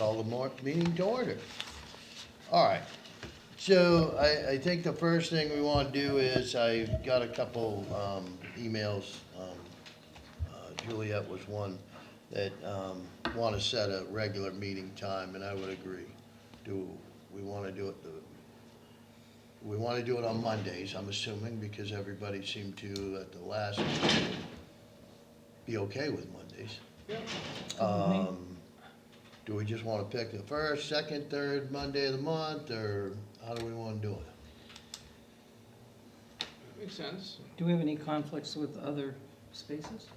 call the meeting to order. All right, so I think the first thing we want to do is, I've got a couple emails. Juliet was one that want to set a regular meeting time, and I would agree. Do we want to do it, we want to do it on Mondays, I'm assuming, because everybody seemed to, at the last, be okay with Mondays. Do we just want to pick the first, second, third Monday of the month, or how do we want to do it? Makes sense. Do we have any conflicts with other spaces?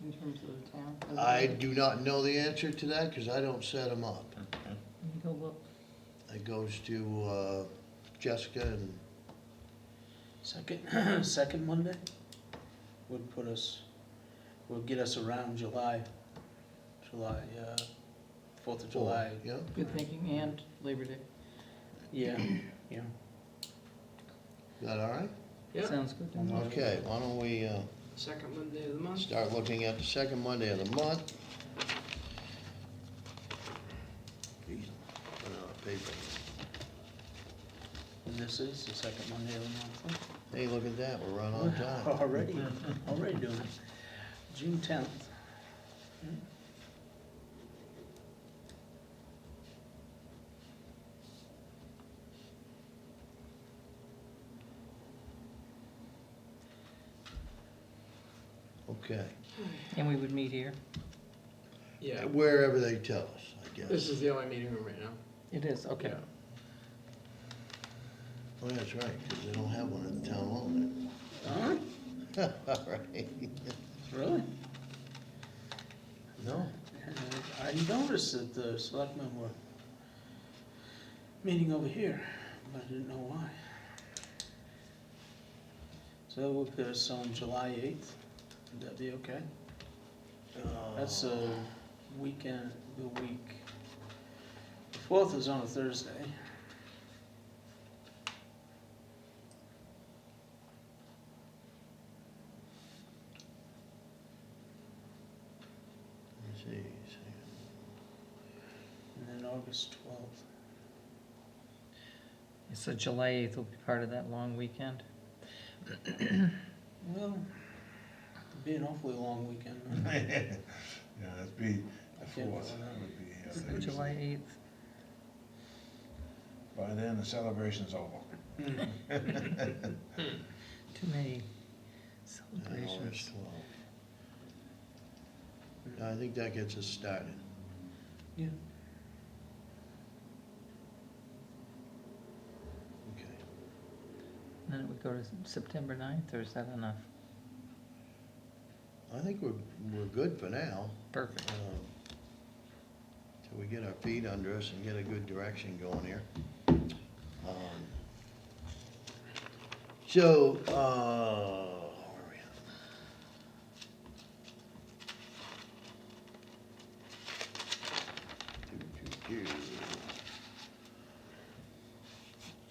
In terms of the town? I do not know the answer to that, because I don't set them up. Let me go look. It goes to Jessica and, Second Monday would put us, would get us around July, 4th of July. yeah, Good thinking, and Labor Day. Yeah, yeah. is that all right? Yeah, Sounds good to me. Okay, why don't we second Monday of the month. start looking at the second Monday of the month. Geez, run out of paper. And this is the second Monday of the month. Hey, look at that, we're running on time. Already doing it. June 10th. Okay, And we would meet here? Yeah, wherever they tell us, I this guess. is the only meeting room right now. It is, okay. Yeah. Oh, that's right, because they don't have one at the town hall Huh? then. All right. Really? No, I noticed that the selectmen were meeting over here, but I didn't know why. So that would put us on July 8th. Would that be okay? That's a weekend, the week. The 4th is on a Thursday. Let's see. And then August 12th. So July 8th will be part of that long weekend? Well, it'd be an awfully long weekend. Yeah, that'd be I the can't fourth, go that now. would be, July 8th? by then the celebration's over. Too many August celebrations. 12th. I think that gets us started. Yeah. Okay. Then it would go to September 9th, or is that enough? I think we're good for now. Perfect. Till we get our feet under us and get a good direction going here. So, where are we at?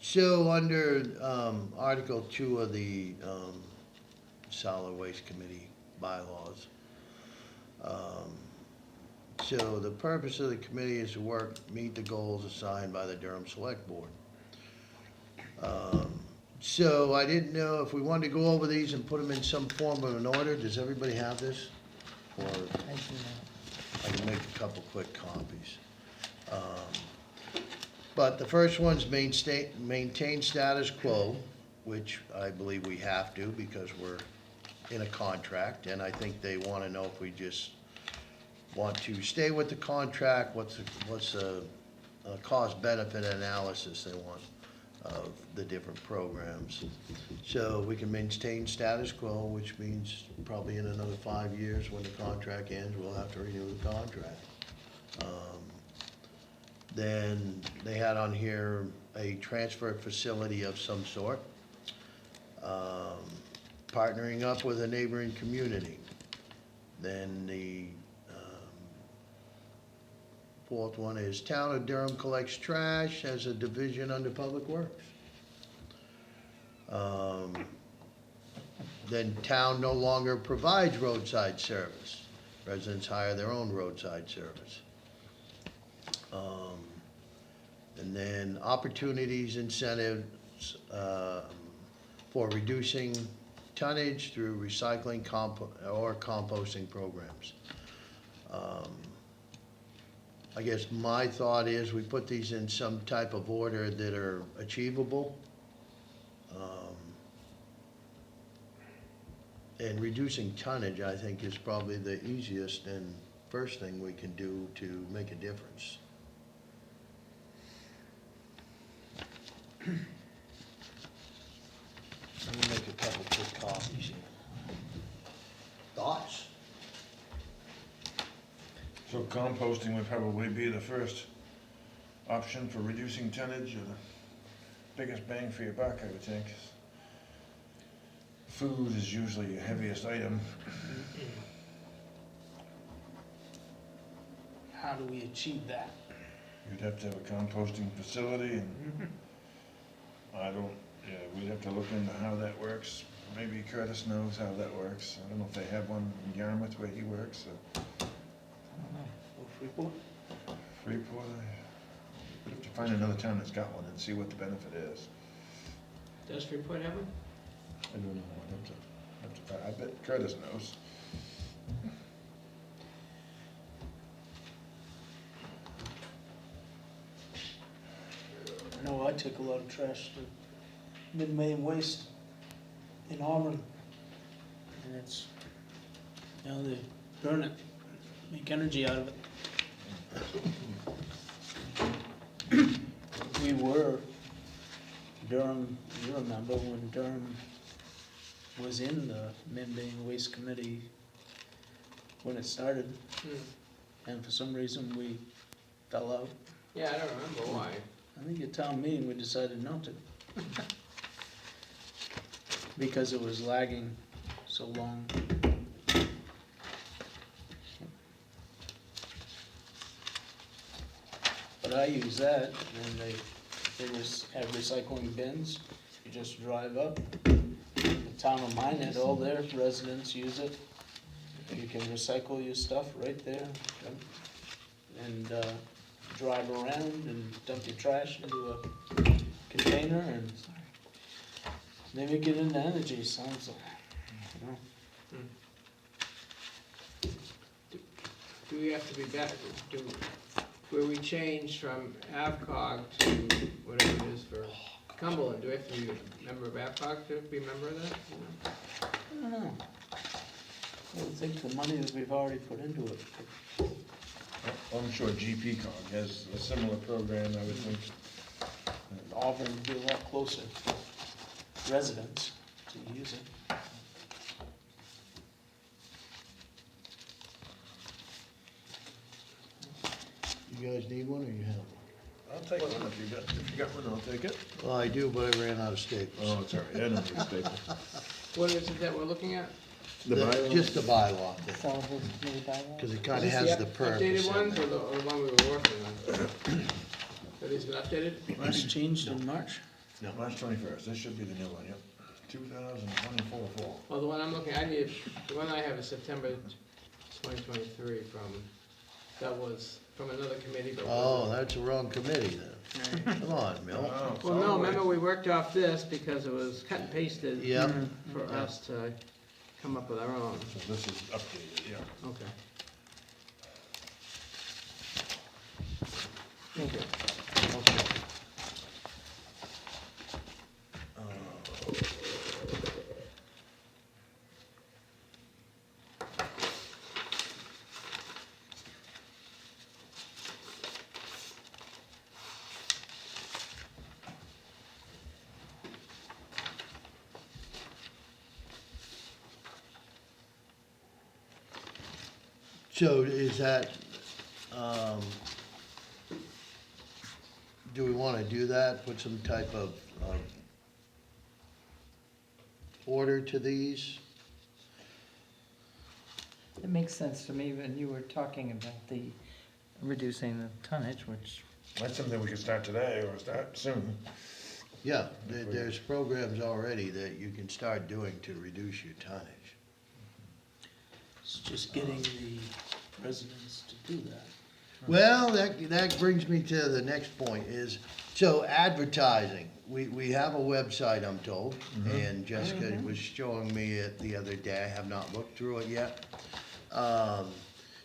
So, under Article 2 of the Solid Waste Committee bylaws, so the purpose of the committee is to meet the goals assigned by the Durham Select Board. So I didn't know if we wanted to go over these and put them in some form of an order. Does everybody have this? Or I do not. I can make a couple quick copies. But the first one's maintain status quo, which I believe we have to because we're in a contract, and I think they want to know if we just want to stay with the contract, what's the cost-benefit analysis they want of the different programs. So we can maintain status quo, which means probably in another 5 years, when the contract ends, we'll have to renew the contract. Then they had on here a transfer facility of some sort, partnering up with a neighboring community. Then the fourth one is Town of Durham collects trash as a division under Public Works. Then town no longer provides roadside service. Residents hire their own roadside service. And then opportunities, incentives, for reducing tonnage through recycling or composting programs. I guess my thought is we put these in some type of order that are achievable. And reducing tonnage, I think, is probably the easiest and first thing we can do to make a difference. Let me make a couple quick copies here. Thoughts? So composting would probably be the first option for reducing tonnage, or the biggest bang for your buck, I would think. Food is usually your heaviest item. How do we achieve that? You'd have to have a composting facility, and we'd have to look into how that works. Maybe Curtis knows how that works. I don't know if they have one in Yarmouth where he works, so. Or Freeport? Freeport, we'd have to find another town that's got one and see what the benefit is. Does Freeport have one? I don't know, I bet Curtis knows. I know I took a lot of trash to Mid-Main Waste in Auburn. And it's, they burn it, make energy out of it. We were, Durham, you remember when Durham was in the Mid-Main Waste Committee when it started, and for some reason we fell out. Yeah, I don't remember why. I think at town meeting, we decided not to. Because it was lagging so long. But I use that, and they have recycling bins. You just drive up. The town of Minot, all their residents use it. You can recycle your stuff right there. And drive around and dump your trash into a container, and they make it into energy, sounds like, Do we have to be back, where we changed from AvCog to whatever it is for Cumberland, do we have to be a member of AvCog to be a member of that? I don't know. I would think the money that we've already put into it. I'm sure GP Cog has a similar program, I would think. Auburn would be a lot closer, residents to use it. You guys need one or you have one? I'll take one if you got one, I'll take it. Well, I do, but I ran out of staples. Oh, it's all right, I don't need a staple. What is it that we're looking at? Just the bylaw thing, Solid committee bylaw? because it Is kinda this has the the purpose updated in ones there. or the one we were working on? Have these been updated? Last changed in March. No, March 21st, this should be the new one, yep. 2024 fall. Well, the one I'm looking, the one I have is September 2023 that was from another committee, but Oh, wasn't. that's the wrong committee then. Come on, Mill. Oh, Well, no, remember we worked off this because it was cut and pasted Yep, for us to come up with our own. So this is updated, yeah. Okay. Thank you. okay. So is that, do we wanna do that, put some type of order to these? It makes sense to me when you were talking about the reducing the tonnage, which, That's something we could start today or start soon. Yeah, there's programs already that you can start doing to reduce your tonnage. It's just getting the residents to do that. Well, that brings me to the next point is, so advertising, we have a website, I'm told, and Jessica was showing me it the other day, I have not looked through it yet.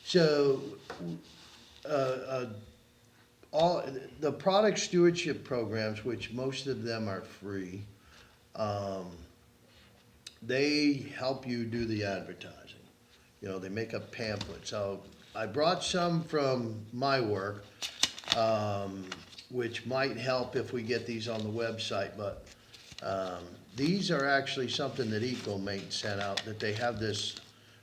So, all, the product stewardship programs, which most of them are free, they help you do the advertising. You know, they make up pamphlets. So I brought some from my work, which might help if we get these on the website, but these are actually something that EcoMate sent out, that they have this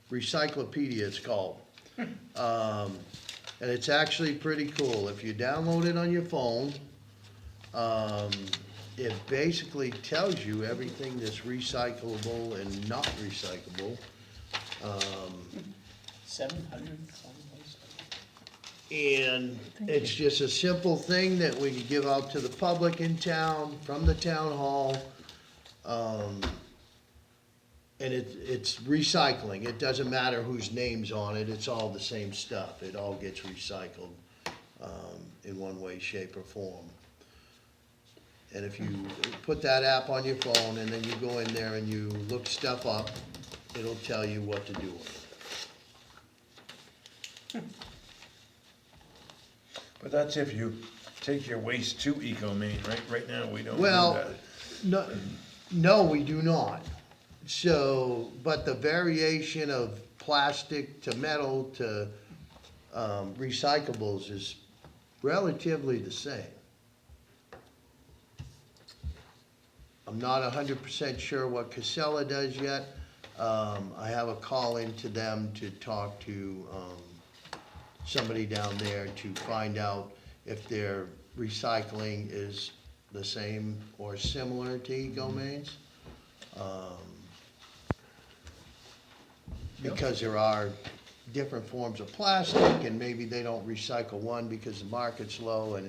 recyclopedia, it's called. And it's actually pretty cool. If you download it on your phone, it basically tells you everything that's recyclable and not recyclable. 700 someplace. And it's just a simple thing that we can give out to the public in town, from the town hall. And it's recycling, it doesn't matter whose name's on it, it's all the same stuff, it all gets recycled, in one way, shape, or form. And if you put that app on your phone and then you go in there and you look stuff up, it'll tell you what to do with it. But that's if you take your waste to EcoMaine, right? Right now, we don't do Well, that. no, we do not. So, but the variation of plastic to metal to recyclables is relatively the same. I'm not 100% sure what Casella does yet. I have a call into them to talk to somebody down there to find out if their recycling is the same or similar to EcoMaine's. Because there are different forms of plastic, and maybe they don't recycle one because the market's low,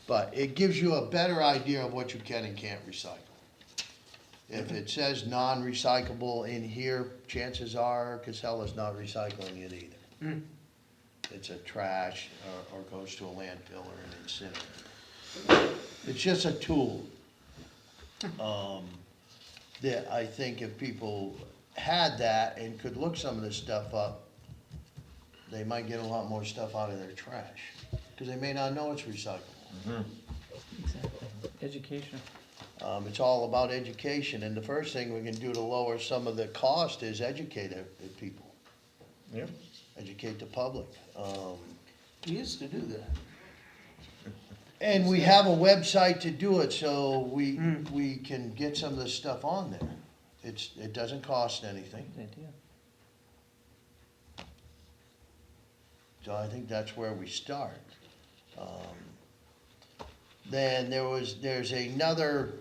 but it gives you a better idea of what you can and can't recycle. If it says non-recyclable in here, chances are Casella's not recycling it either. It's a trash, or goes to a landfill or an incinerator. It's just a tool, that I think if people had that and could look some of this stuff up, they might get a lot more stuff out of their trash, because they may not know it's recyclable. Exactly. Education. It's all about education, and the first thing we can do to lower some of the cost is educate people, Yeah. educate the public. We used to do that. And we have a website to do it, so we can get some of this stuff on there. It doesn't cost anything, Good idea. so I think that's where we start. Then there's another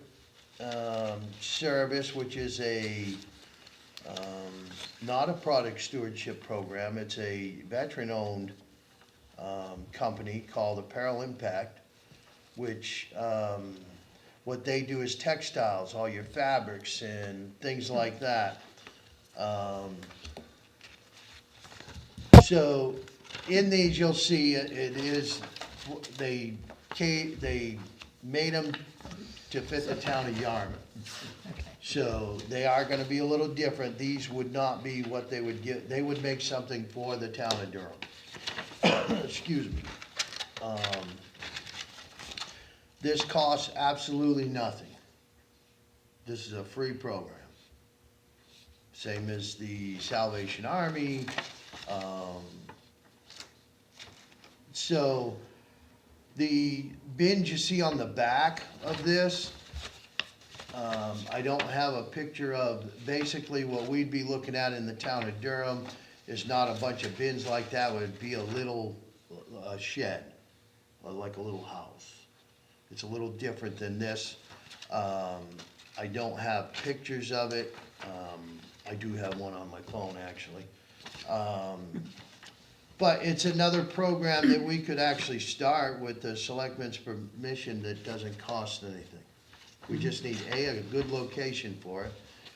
service, which is not a product stewardship program, it's a veteran-owned company called Apparel Impact, which what they do is textiles, all your fabrics and things like that. So in these, you'll see it is, they made them to fit the town of Yarmouth. So they are gonna be a little different. These would not be what they would get, they would make something for the town of Durham. Excuse me. This costs absolutely nothing. This is a free program. Same as the Salvation Army. So the bins you see on the back of this, I don't have a picture of, basically what we'd be looking at in the town of Durham is not a bunch of bins like that, it would be a little shed, like a little house. It's a little different than this. I don't have pictures of it. I do have one on my phone, actually. But it's another program that we could actually start with the selectmen's permission that doesn't cost anything. We just need a good location for it.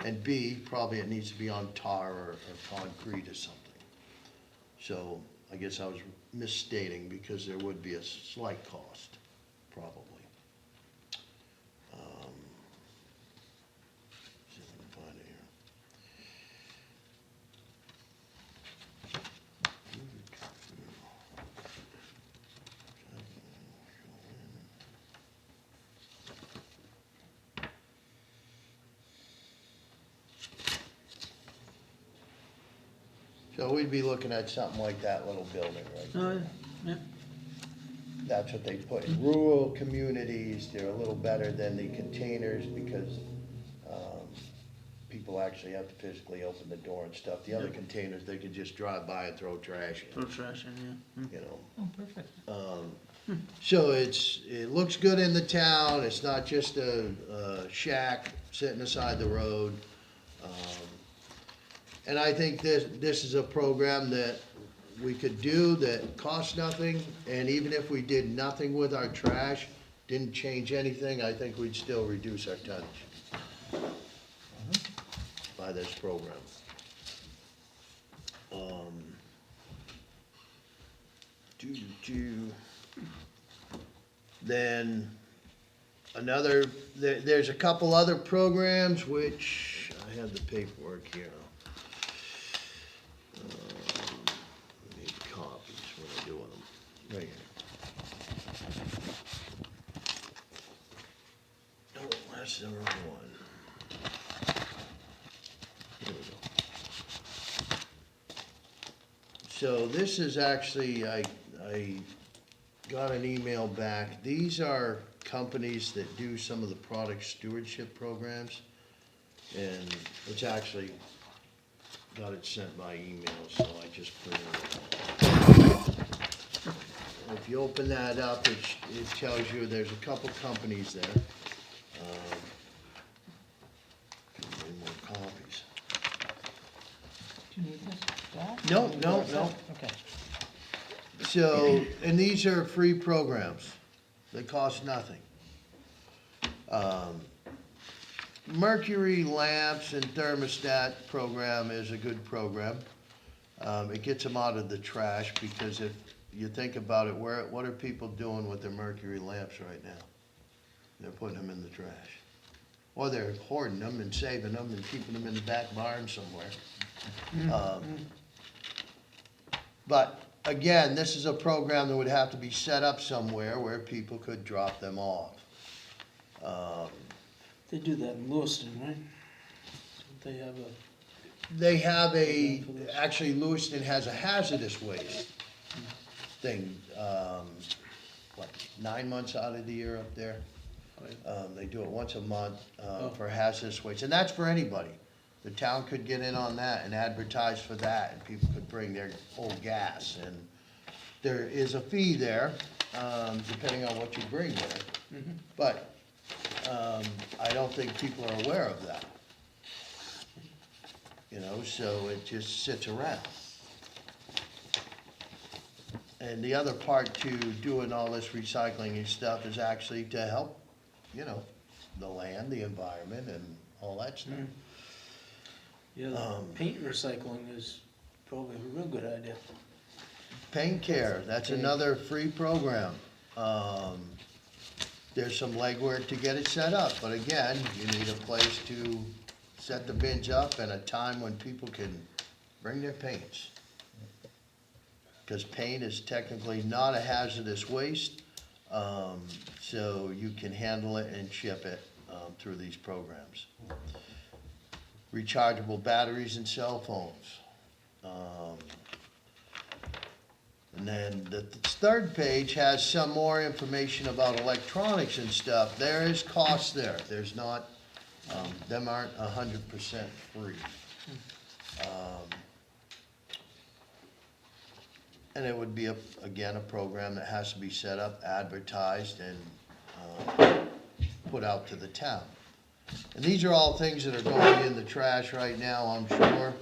and B, probably it needs to be on tar or concrete or something. So I guess I was misstating because there would be a slight cost, probably. See if I can find it here. So we'd be looking at something like that little building right Oh, there. yeah. That's what they put in rural communities, they're a little better than the containers because, people actually have to physically open the door and stuff. The other Yep. containers, they could just drive by and throw trash Throw in, trash in, yeah. you know. Oh, perfect. So it looks good in the town, it's not just a shack sitting aside the road. And I think this is a program that we could do that costs nothing, and even if we did nothing with our trash, didn't change anything, I think we'd still reduce our tonnage by this program. Then there's a couple other programs which, I have the paperwork here. I need copies, what do I do with them? Right here. Oh, that's the wrong one. Here we go. So this is actually, I got an email back. These are companies that do some of the product stewardship programs. And it's actually, got it sent by email, so I just printed it out. If you open that up, it tells you there's a couple companies there. Need more copies. Do you need this back? No, no, no. Okay. So, and these are free programs. They cost nothing. Mercury lamps and thermostat program is a good program. It gets them out of the trash because if you think about it, what are people doing with their mercury lamps right now? They're putting them in the trash. Or they're hoarding them and saving them and keeping them in the back barn somewhere. But again, this is a program that would have to be set up somewhere where people could drop them off. They do that in Lewiston, right? They have They have actually Lewiston has a hazardous waste thing, 9 months out of the year up there. They do it once a month, for hazardous waste, and that's for anybody. The town could get in on that and advertise for that, and people could bring their old gas, and there is a fee there, depending on what you bring there. But, I don't think people are aware of that. You know, so it just sits around. And the other part to doing all this recycling and stuff is actually to help, you know, the land, the environment, and all that stuff. Yeah, paint recycling is probably a real good idea. Paint Care, that's another free program. There's some legwork to get it set up, but again, you need a place to set the bins up and a time when people can bring their paints. Because paint is technically not a hazardous waste, so you can handle it and ship it through these programs. Rechargeable batteries and cell phones. And then the third page has some more information about electronics and stuff. There is cost there. There's not, them aren't 100% free. And it would be, again, a program that has to be set up, advertised, and put out to the town. And these are all things that are going in the trash right now, I'm sure.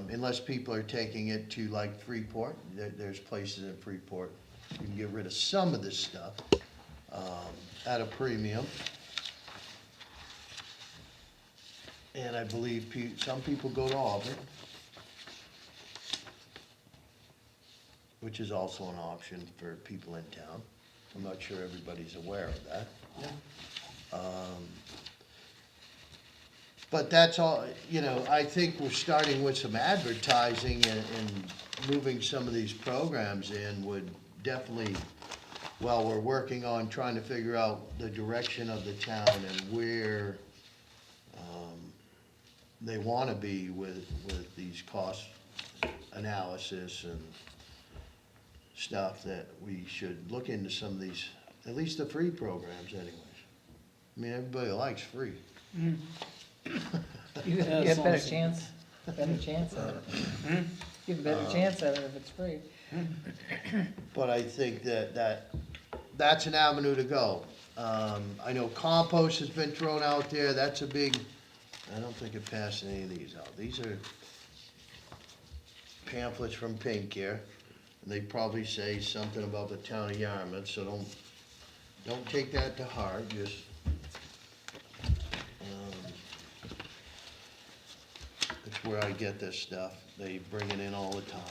Unless people are taking it to like Freeport, there's places in Freeport, you can get rid of some of this stuff, at a premium. And I believe some people go to Auburn, which is also an option for people in town. I'm not sure everybody's aware of that. But that's all, you know, I think we're starting with some advertising and moving some of these programs in would definitely, while we're working on trying to figure out the direction of the town and where they wanna be with these cost analysis and stuff, that we should look into some of these, at least the free programs anyways. I mean, everybody likes free. You Yeah, get as long better as- chance at it. You have a better chance at it if it's free. But I think that's an avenue to go. I know compost has been thrown out there, that's a big, I don't think it passed any of these out. These are pamphlets from Paint Care, and they probably say something about the town of Yarmouth, so don't take that to heart, just, it's where I get this stuff, they bring it in all the time.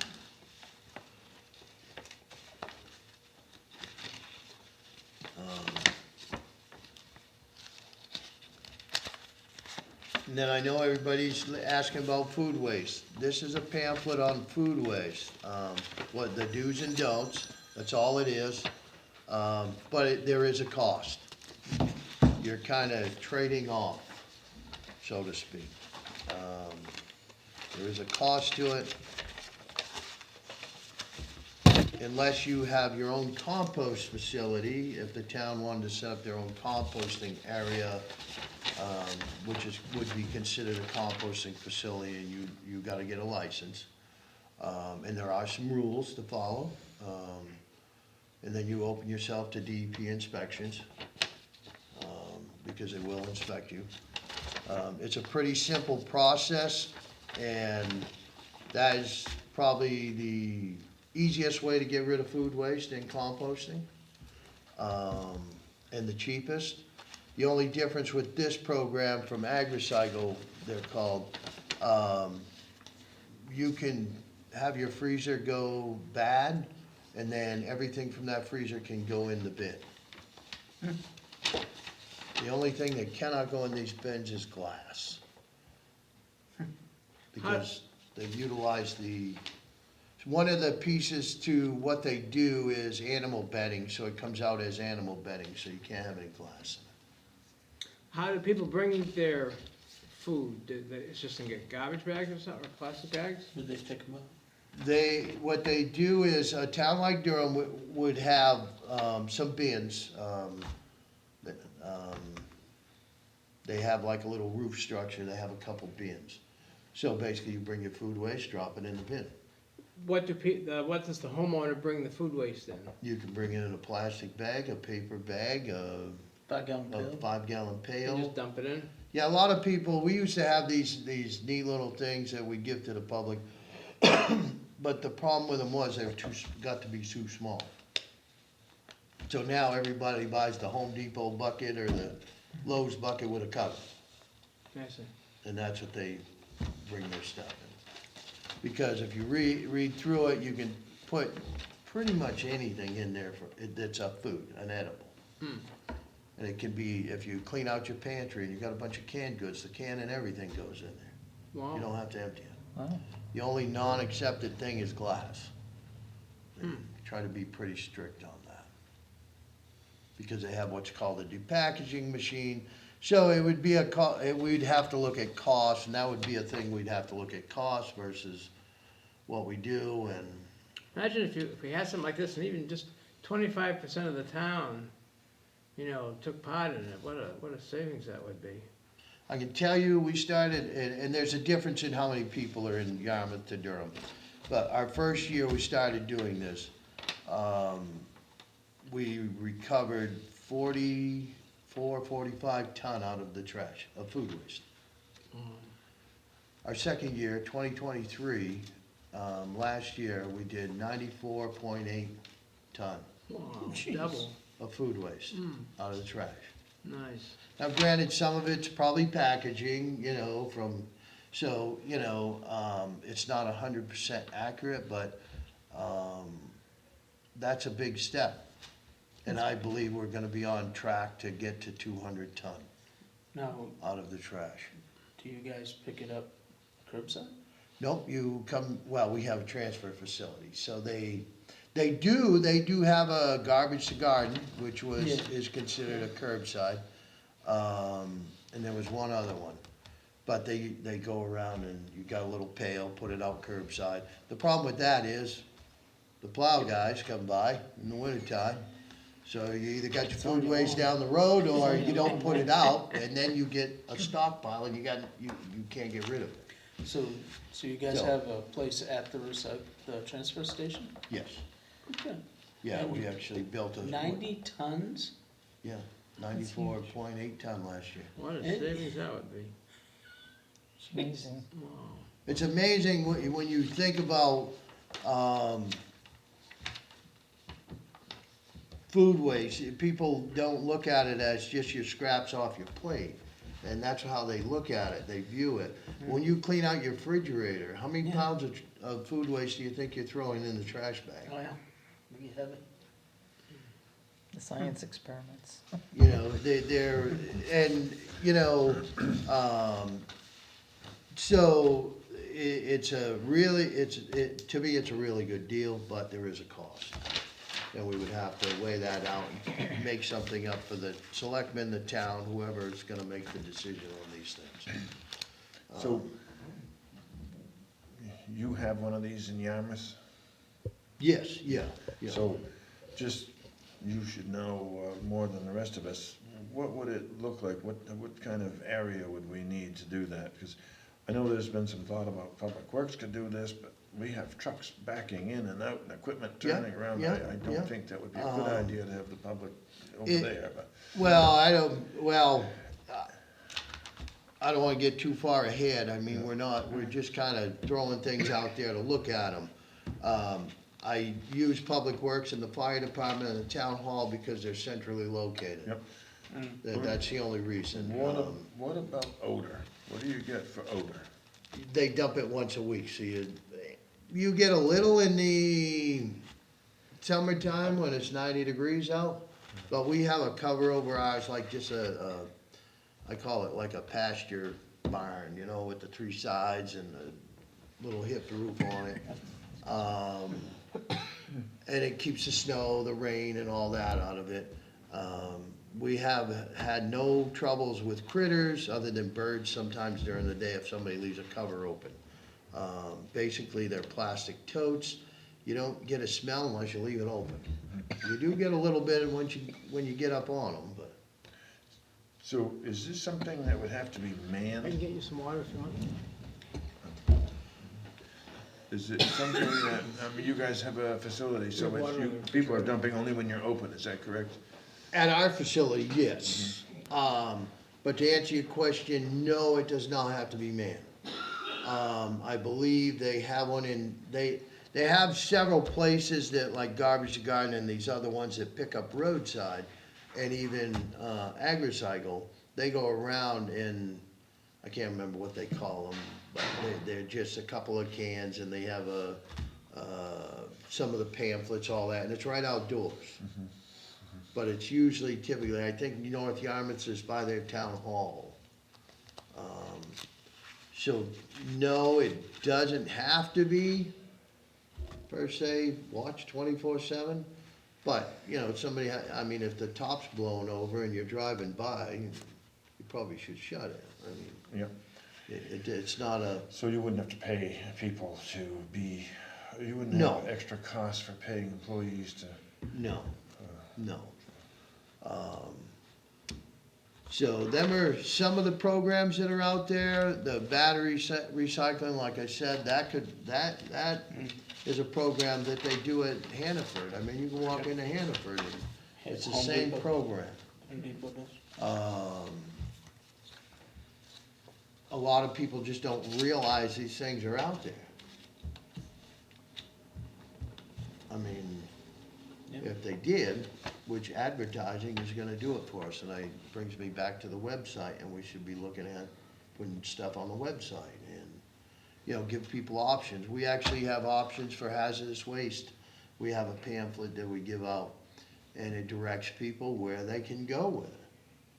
And then I know everybody's asking about food waste. This is a pamphlet on food waste, what the do's and don'ts, that's all it is. But there is a cost. You're kinda trading off, so to speak. There is a cost to it. Unless you have your own compost facility, if the town wanted to set up their own composting area, would be considered a composting facility, and you gotta get a license. And there are some rules to follow. And then you open yourself to DEP inspections, because they will inspect you. It's a pretty simple process, and that is probably the easiest way to get rid of food waste in composting, and the cheapest. The only difference with this program from AgriCycle, they're called, you can have your freezer go bad, and then everything from that freezer can go in the bin. The only thing that cannot go in these bins is glass. Because they utilize one of the pieces to what they do is animal bedding, so it comes out as animal bedding, so you can't have any glass in it. How do people bring their food? It's just in garbage bags or something, or plastic bags? Would they pick them up? What they do is, a town like Durham would have, some bins, they have like a little roof structure, they have a couple bins. So basically, you bring your food waste, drop it in the bin. What does the homeowner bring the food waste in? You can bring it in a plastic bag, a paper bag, a 5-gallon pail? 5-gallon You pail. just dump it in? Yeah, a lot of people, we used to have these neat little things that we give to the public. But the problem with them was they were got to be too small. So now everybody buys the Home Depot bucket or the Lowe's bucket with a cover. I see. And that's what they bring their stuff in. Because if you read through it, you can put pretty much anything in there that's a food, an edible. And it can be, if you clean out your pantry and you got a bunch of canned goods, the can and everything goes in there. You Wow. don't have to empty it. Wow. The only non-accepted thing is glass. They try to be pretty strict on that. Because they have what's called a depackaging machine. So it would be we'd have to look at cost, and that would be a thing we'd have to look at cost versus what we do, and Imagine if we had something like this, and even just 25% of the town, took part in it. What a savings that would be. I can tell you, we started, and there's a difference in how many people are in Yarmouth to Durham. But our first year we started doing this, we recovered 45 ton out of the trash, of food waste. Our second year, 2023, last year, we did 94.8 ton Wow, Jeez. double. of food waste out of the trash. Nice. Now granted, some of it's probably packaging, so, it's not 100% accurate, but, that's a big step. And I believe we're gonna be on track to get to 200 ton Now, out of the trash. do you guys pick it up curbside? Nope, we have a transfer facility, so they do have a garbage to garden, which Yeah. is considered a curbside. And there was one other one, but they go around and you got a little pail, put it out curbside. The problem with that is, the plow guys come by in the wintertime, so you either got your food waste down the road, or you don't put it out, and then you get a stockpile, and you can't get rid of it. So you guys So- have a place at the the transfer station? Yes, Okay. yeah, we actually built a. 90 tons? Yeah, 94.8 ton last year. What a Eh? savings that would be. It's amazing. Wow. It's amazing when you think about, food waste. People don't look at it as just your scraps off your plate. And that's how they look at it, they view it. When you clean out your refrigerator, how many Yeah. pounds of food waste do you think you're throwing in the trash bag? Oh, yeah. Pretty heavy. The science experiments. So to me, it's a really good deal, but there is a cost. And we would have to weigh that out and make something up for the selectmen, the town, whoever is gonna make the decision on these things. So, you have one of these in Yarmouth? Yes, yeah. So, just, you should know more than the rest of us, what would it look like? What kind of area would we need to do that? Because I know there's been some thought about Public Works could do this, but we have trucks backing in and out and equipment Yeah, turning around. yeah, I yeah. don't think that would be a good idea to have the public over it- there, but. Well, I don't wanna get too far ahead, I mean, we're just kinda throwing things out there to look at them. I use Public Works and the fire department and the town hall because they're centrally located. Yep. That's the only reason. What about odor? What do you get for odor? They dump it once a week, so you get a little in the summertime when it's 90 degrees out, but we have a cover over ours, like just I call it like a pasture barn, with the three sides and the little hip roof on it. And it keeps the snow, the rain and all that out of it. We have had no troubles with critters, other than birds sometimes during the day if somebody leaves a cover open. Basically, they're plastic totes. You don't get a smell unless you leave it open. You do get a little bit when you get up on them, but. So is this something that would have to be I can manned? get you some water if you want. Is it something that, you guys have a facility, so Yeah, water people are dumping only when you're open, is that correct? At our facility, yes. But to answer your question, no, it does not have to be manned. I believe they have one they have several places that, like Garbage to Garden and these other ones that pick up roadside, and even AgriCycle, they go around and, I can't remember what they call them, but they're just a couple of cans, and they have some of the pamphlets, all that, and it's right outdoors. But it's usually typically, I think North Yarmouth is by their town hall. So, no, it doesn't have to be, per se, watched 24/7. But, somebody, if the top's blown over and you're driving by, you probably should shut it. Yep. It's not a, So you wouldn't have to pay people you wouldn't No. have extra costs for paying employees to. no. So them are some of the programs that are out there. The battery recycling, like I said, that is a program that they do at Hannaford. You can walk into Hannaford and it's the Home same Depot. program. Home Depot does. A lot of people just don't realize these things are out there. Yeah. If they did, which advertising is gonna do it for us, and brings me back to the website, and we should be looking at putting stuff on the website and, you know, give people options. We actually have options for hazardous waste. We have a pamphlet that we give out, and it directs people where they can go with it.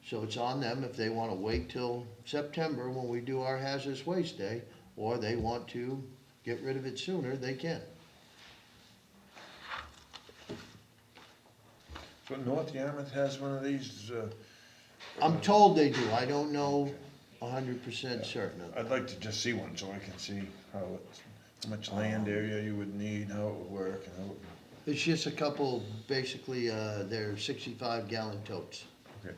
So it's on them if they wanna wait till September when we do our hazardous waste day, or they want to get rid of it sooner, they can. So North Yarmouth has one of these, I'm told they do, I don't know 100% certain of it. I'd like to just see one so I can see how much land area you would need, how it would work, and how, It's just a couple, basically, they're 65-gallon totes, okay.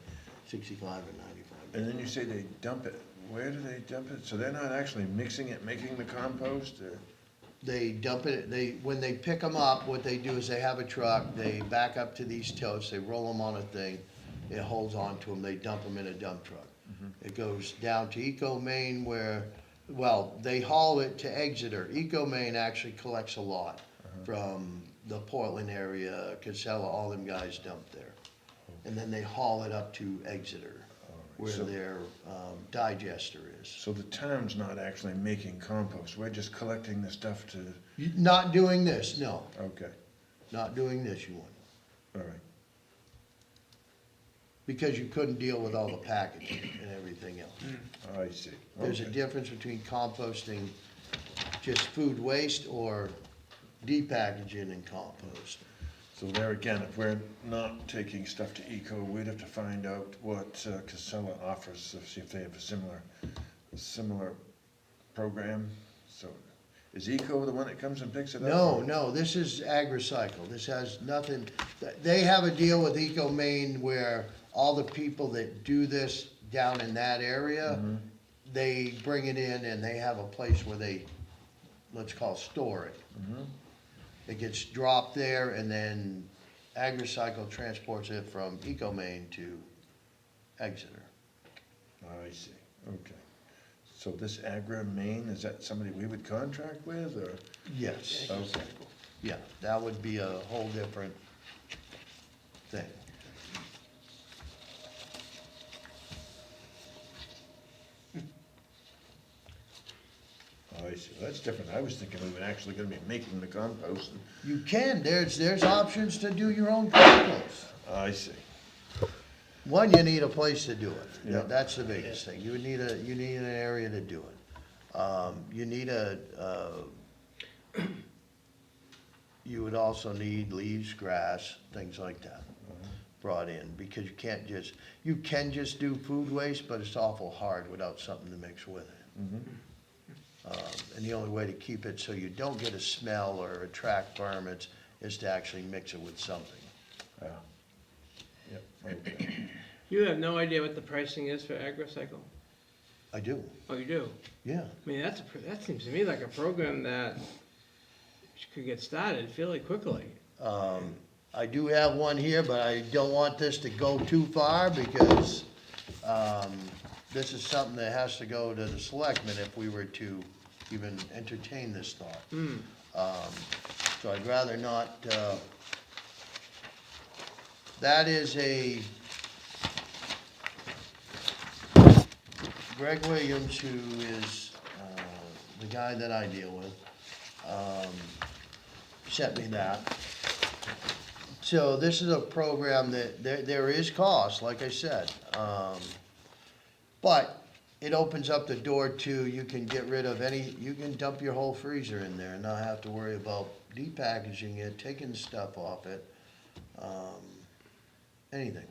65 or 95. And then you say they dump it, where do they dump it? So they're not actually mixing it, making the compost, or? They dump it, when they pick them up, what they do is they have a truck, they back up to these totes, they roll them on a thing, it holds on to them, they dump them in a dump truck. It goes down to Eco Maine where, well, they haul it to Exeter. Eco Maine actually collects a lot from the Portland area, Casella, all them guys dump there. And then they haul it up to Exeter, where So- their digester is. So the town's not actually making compost, we're just collecting the stuff to, Not doing this, no, okay, not doing this, you wouldn't. all right. Because you couldn't deal with all the packaging and everything else. I see. There's a Okay. difference between composting just food waste or depackaging and compost. So there again, if we're not taking stuff to Eco, we'd have to find out what Casella offers, see if they have a similar program. So is Eco the one that comes and picks it up? No, no, this is AgriCycle. This has nothing, they have a deal with Eco Maine where all the people that do this down in that area, they bring it in and they have a place where they, let's call store it. It gets dropped there and then AgriCycle transports it from Eco Maine to Exeter. I see, okay. So this Agra Maine, is that somebody we would contract with, or? Yes, Okay. yeah, that would be a whole different thing. I see, that's different. I was thinking we were actually gonna be making the compost. You can, there's options to do your own compost. I see, One, you need a place to do it. Yeah. That's the biggest thing. You need an area to do it. You need you would also need leaves, grass, things like that brought in, because you can just do food waste, but it's awful hard without something to mix with it. And the only way to keep it so you don't get a smell or attract vermin is to actually mix it with something. yeah. Yep, okay. You have no idea what the pricing is for AgriCycle? I do, Oh, you do? yeah. I mean, that seems to me like a program that could get started fairly quickly. I do have one here, but I don't want this to go too far because, this is something that has to go to the selectmen if we were to even entertain this thought. So I'd rather not, that is Greg Williams, who is, the guy that I deal with, sent me that. So this is a program that, there is cost, like I said, but it opens up the door to, you can get rid of you can dump your whole freezer in there and not have to worry about depackaging it, taking stuff off it, anything.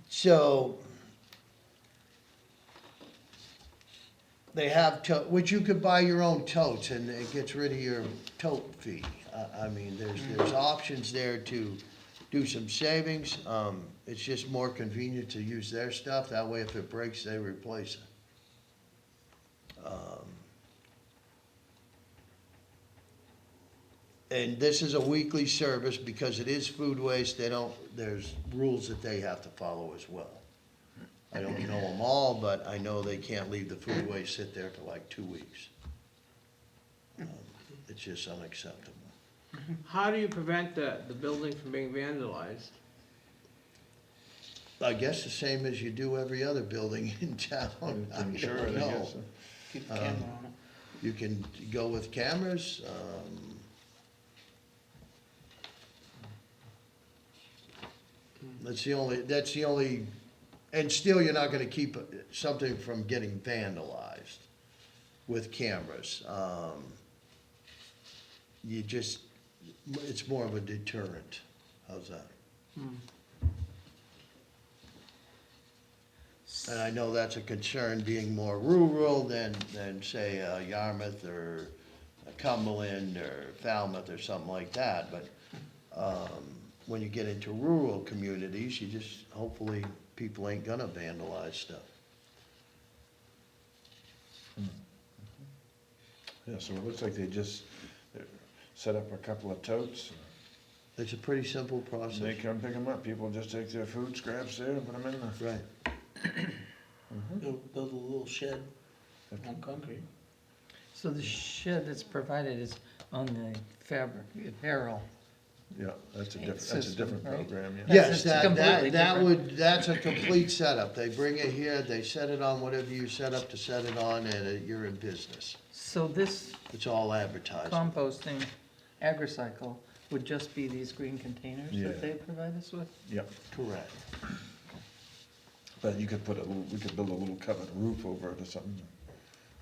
So, they have which you could buy your own totes and it gets rid of your tote fee. I mean, there's options there to do some savings. It's just more convenient to use their stuff. That way if it breaks, they replace it. And this is a weekly service because it is food waste. There's rules that they have to follow as well. I don't know them all, but I know they can't leave the food waste sit there for like 2 weeks. It's just unacceptable. How do you prevent the building from being vandalized? I guess the same as you do every other building in town. I Insure don't it, I know. guess. Keep a camera on it. You can go with cameras, that's the only, and still you're not gonna keep something from getting vandalized with cameras. You just, it's more of a deterrent, how's that? And I know that's a concern, being more rural than say Yarmouth or Cumberland or Falmouth or something like that, but when you get into rural communities, you just, hopefully, people ain't gonna vandalize stuff. Yeah, so it looks like they just set up a couple of totes, It's a pretty simple and they process. come pick them up. People just take their food scraps there and put them in the. Right. Build a little shed on concrete. So the shed that's provided is on the fabric, apparel. Yeah, that's a System, different right? program, yeah. That's Yes, a completely that's a complete setup. They bring it here, they set it on whatever you set up to set it on, and you're in business. So this It's all advertised. composting, agricycle, would just be these green containers Yeah. that they provide us with? Yep, Correct. but you could we could build a little covered roof over it or something.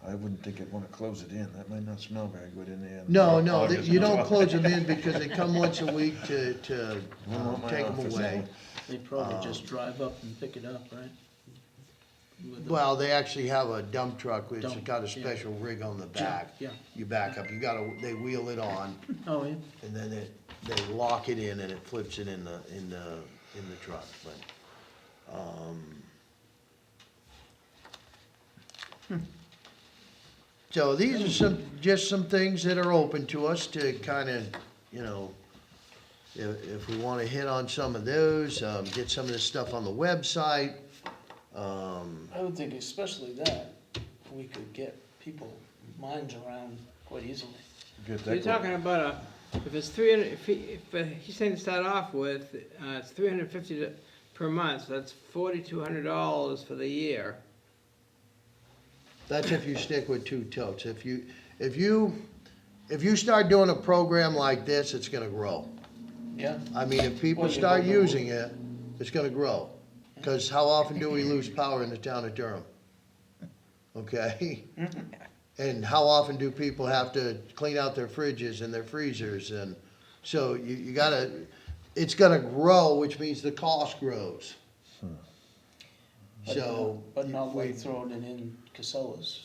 I wouldn't think I'd wanna close it in. That might not smell very good in there. in No, August you and don't July. close them in because they come once a week to I want my take them office. away. They'd probably just drive up and pick it up, right? With the- Well, they actually have a dump truck, which has Dump, got a yeah. special rig on the back. Yeah. You back up, they wheel it on, Oh, yeah. and then they lock it in and it flips it in the truck, but, So these are just some things that are open to us to kinda, you know, if we wanna hit on some of those, get some of this stuff on the website. I would think especially that, we could get people minds around quite easily. Get So that you're going. talking about if it's 300, if he's saying to start off with, it's 350 per month, so that's $4,200 for the year. That's if you stick with two totes. If you start doing a program like this, it's gonna grow. Yeah. I mean, if people Well, you start don't know. using it, it's gonna grow. Cause how often do we lose power in the town of Durham? Okay? And how often do people have to clean out their fridges and their freezers? And so you gotta, it's gonna grow, which means the cost grows. So. But not we- like throwing it in Casella's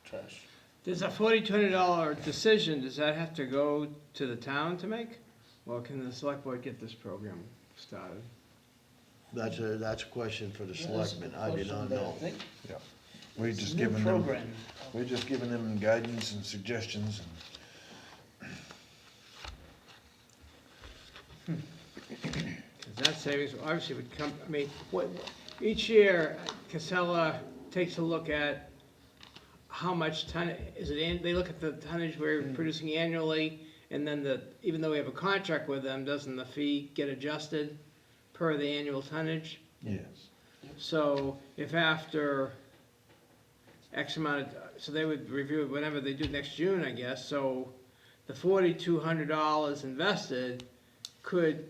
trash. There's a $4,200 decision, does that have to go to the town to make? Or can the select board get this program started? That's a question for the Yeah, that's a selectmen. good I do question, not but I know. think We're it's just a new giving them, program. we're just giving them guidance and suggestions and 'Cause that savings obviously would come, I mean, each year, Casella takes a look at how much ton, they look at the tonnage we're producing annually, and then even though we have a contract with them, doesn't the fee get adjusted per the annual tonnage? yes. So if after X amount of, so they would review it whenever they do next June, I guess, so the $4,200 invested could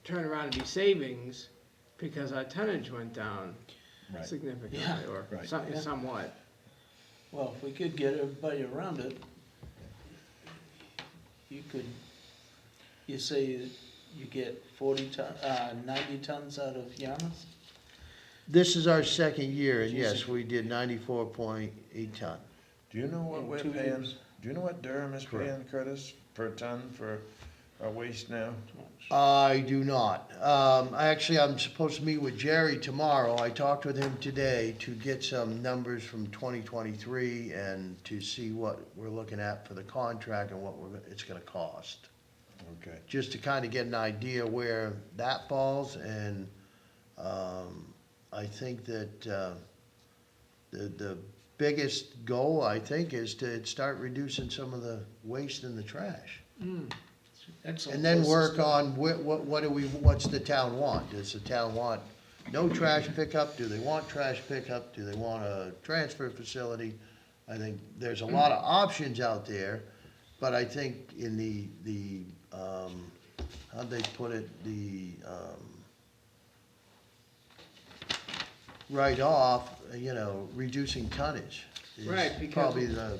turn around and be savings because our tonnage went down Right. significantly, Yeah. or Right. Yeah. somewhat. Well, if we could get everybody around it, you say you get 90 tons out of Yarmouth? This is our second year, and yes, Jesus. we did 94.8 ton. Do you know what In we're 2 paying? years. Do you know what Durham is Correct. paying, Curtis, per ton for our waste now? I do not. I'm supposed to meet with Jerry tomorrow. I talked with him today to get some numbers from 2023 and to see what we're looking at for the contract and what it's gonna cost. Okay. Just to kind of get an idea where that falls, and I think that the biggest goal, I think, is to start reducing some of the waste in the trash. Excellent. And then place to work start. on what's the town want? Does the town want no trash pickup? Do they want trash pickup? Do they want a transfer facility? I think there's a lot of options out there, but I think in how'd they put it, right off, reducing tonnage is Right, because- probably the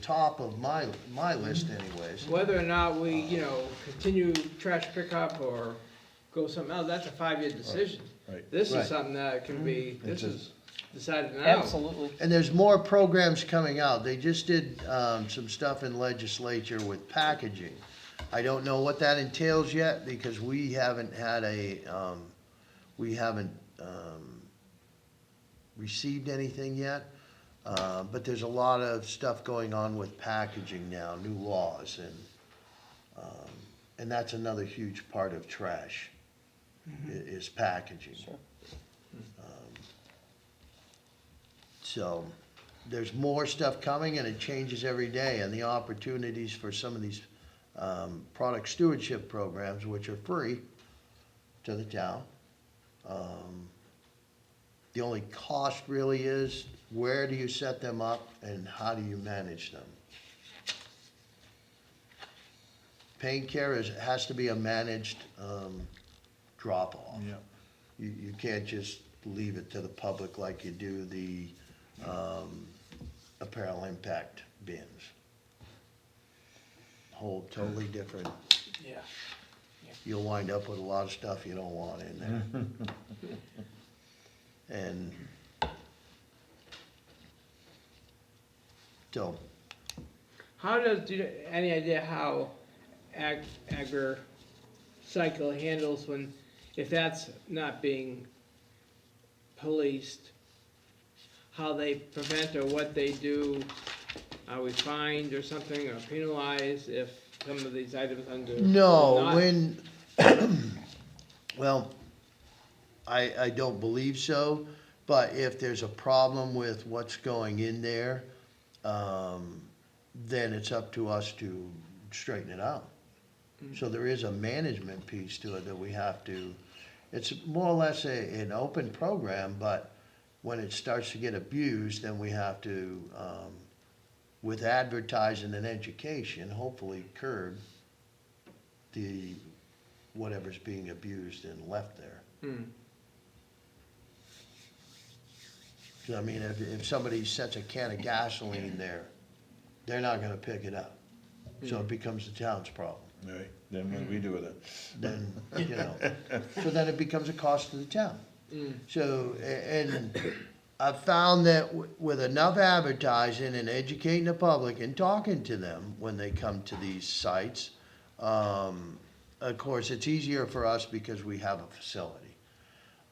top of my list anyways. Whether or not we, continue trash pickup or go something else, that's a 5-year decision. Right. This Right. is something that can be, this It's is decided now. Absolutely. And there's more programs coming out. They just did some stuff in legislature with packaging. I don't know what that entails yet because we haven't received anything yet. But there's a lot of stuff going on with packaging now, new laws, and that's another huge part of trash, is packaging. Sure. So, there's more stuff coming and it changes every day, and the opportunities for some of these product stewardship programs, which are free to the town. The only cost really is, where do you set them up and how do you manage them? Pain care has to be a managed drop-off. Yeah. You can't just leave it to the public like you do the apparel impact bins. Whole totally different, Yeah. you'll wind up with a lot of stuff you don't want in there. And so, How does, any idea how AgriCycle handles if that's not being policed? How they prevent or what they do? Are we fined or something or penalized if some of these items under? no, not- when, well, I don't believe so, but if there's a problem with what's going in there, then it's up to us to straighten it out. So there is a management piece to it that we have to, it's more or less an open program, but when it starts to get abused, then we have to, with advertising and education, hopefully curb whatever's being abused and left there. Hmm. 'Cause I mean, if somebody sets a can of gasoline there, they're not gonna pick it up. So it becomes the town's problem. Right, then what do we do with it? Then, so then it becomes a cost to the town. Mm. So, and I've found that with enough advertising and educating the public and talking to them when they come to these sites, of course, it's easier for us because we have a facility.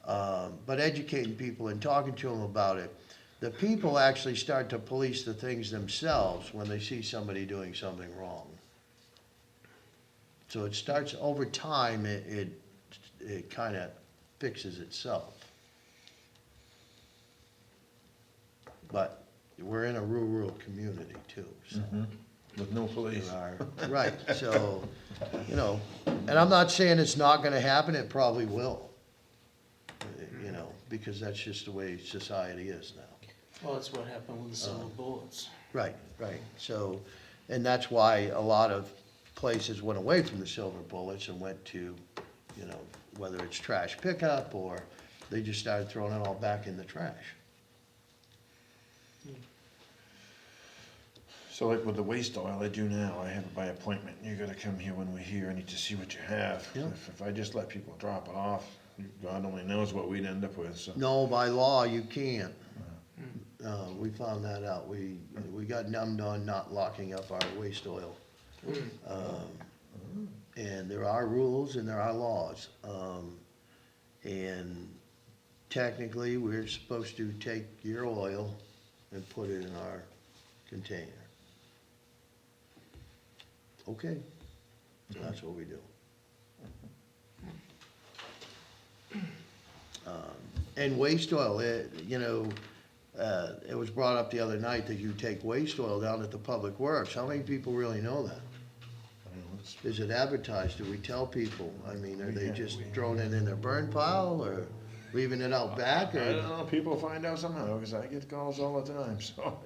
But educating people and talking to them about it, the people actually start to police the things themselves when they see somebody doing something wrong. So it starts, over time, it kind of fixes itself. But we're in a rural community too, so. With no police. there are- Right, so, and I'm not saying it's not gonna happen, it probably will. Because that's just the way society is now. Well, that's what happened with the silver bullets. Right, so, and that's why a lot of places went away from the silver bullets and went to, whether it's trash pickup or they just started throwing it all back in the trash. So like with the waste oil, I do now, I have it by appointment, you gotta come here when we're here, I need to see what you have. Yeah. If I just let people drop it off, God only knows what we'd end up with, so. No, by law, you can't. We found that out. We got numbed on not locking up our waste oil. And there are rules and there are laws. And technically, we're supposed to take your oil and put it in our container. Okay, so that's what we do. And waste oil, It was brought up the other night that you take waste oil down at the Public Works. How many people really know that? I don't know, it's- Is it advertised? Do we tell people? I mean, are they just throwing it in their burn pile or leaving it out back I don't or? know, people find out somehow, because I get calls all the time, so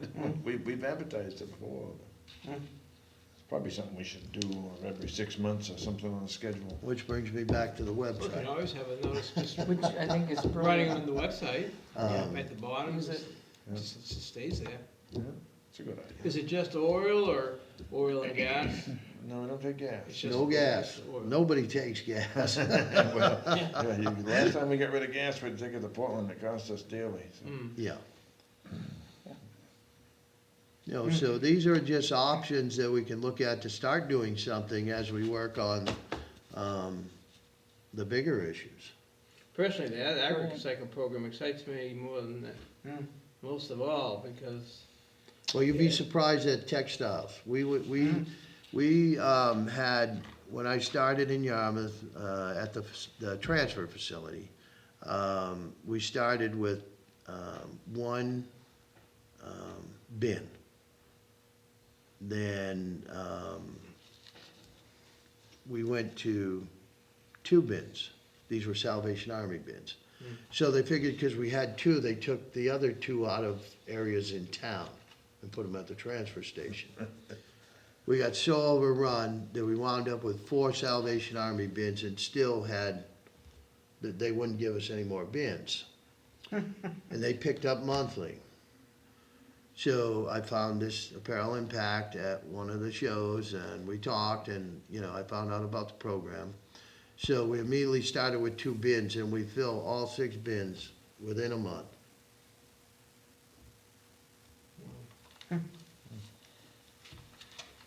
we've advertised it before. It's probably something we should do every 6 months or something on the schedule. Which brings me back to the We can website. always have a notice just Which I think is running brilliant. on the website, Um, at the bottom, Is just, it- just stays there. Yeah, it's a good idea. Is it just oil or oil and gas? No, I don't take gas. It's just- No gas. just oil. Nobody takes gas. Well, yeah, last time we got rid of gas, we had to take it to Portland, it cost us dearly, so. Mm. Yeah. You know, so these are just options that we can look at to start doing something as we work on, the bigger issues. Personally, the agri-recycle program excites me more than most of all, because, Well, you'd be surprised at textiles. We had, when I started in Yarmouth, at the transfer facility, we started with, one, bin. Then, we went to 2 bins. These were Salvation Army bins. So they figured because we had 2, they took the other 2 out of areas in town and put them at the transfer station. We got so overrun that we wound up with 4 Salvation Army bins and still had, that they wouldn't give us any more bins. And they picked up monthly. So I found this Apparel Impact at one of the shows and we talked and, you know, I found out about the program. So we immediately started with 2 bins and we fill all 6 bins within a month.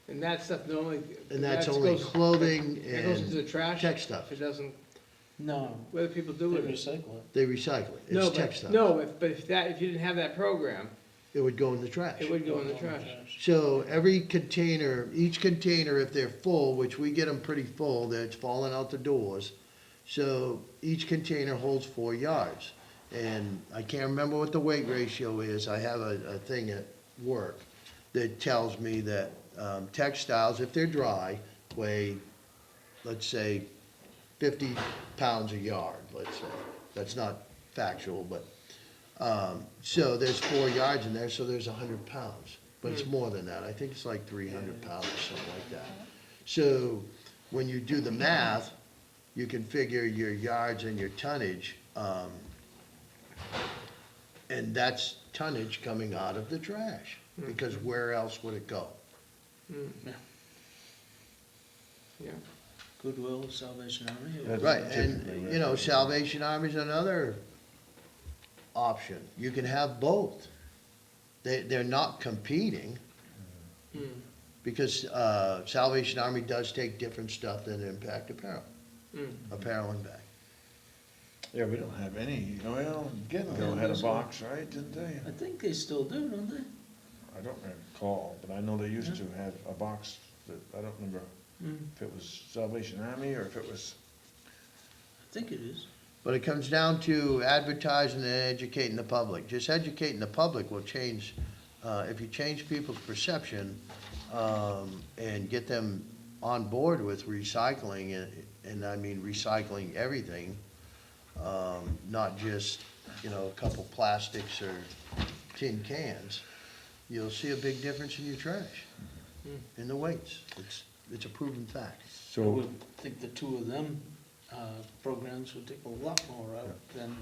and that stuff normally. And that's that only goes- clothing It goes into the and trash? tech stuff. It doesn't, No, what do people do they with it? recycle it. They recycle it. No, It's tech but, stuff. no, but if you didn't have that program, It would go in the trash. it would go in the trash. So every container, each container, if they're full, which we get them pretty full, that's falling out the doors. So each container holds 4 yards. And I can't remember what the weight ratio is. I have a thing at work that tells me that textiles, if they're dry, weigh, let's say, 50 pounds a yard, let's say. That's not factual, but so there's 4 yards in there, so there's 100 pounds. But it's more than that. I think it's like 300 pounds or something like that. So when you do the math, you can figure your yards and your tonnage, and that's tonnage coming out of the trash, because where else would it go? Yeah. Goodwill, Salvation Army. That's Right, typically and, where you know, it goes. Salvation Army's another option. You can have both. They're not competing, Mm. because, Salvation Army does take different stuff than Impact Apparel, Mm. apparel and bag. Yeah, we don't have any, well, Gettenville had a box, right, didn't they? I think they still do, don't they? I don't recall, but I know they used to have a box that, I don't remember Mm, if it was Salvation Army or if it was, I think it is. But it comes down to advertising and educating the public. Just educating the public will change, if you change people's perception, and get them on board with recycling, and I mean recycling everything, not just, you know, a couple plastics or tin cans, you'll see a big difference in your trash, in the weights. It's a proven fact. I so, would think the 2 of them, programs would take a lot more out than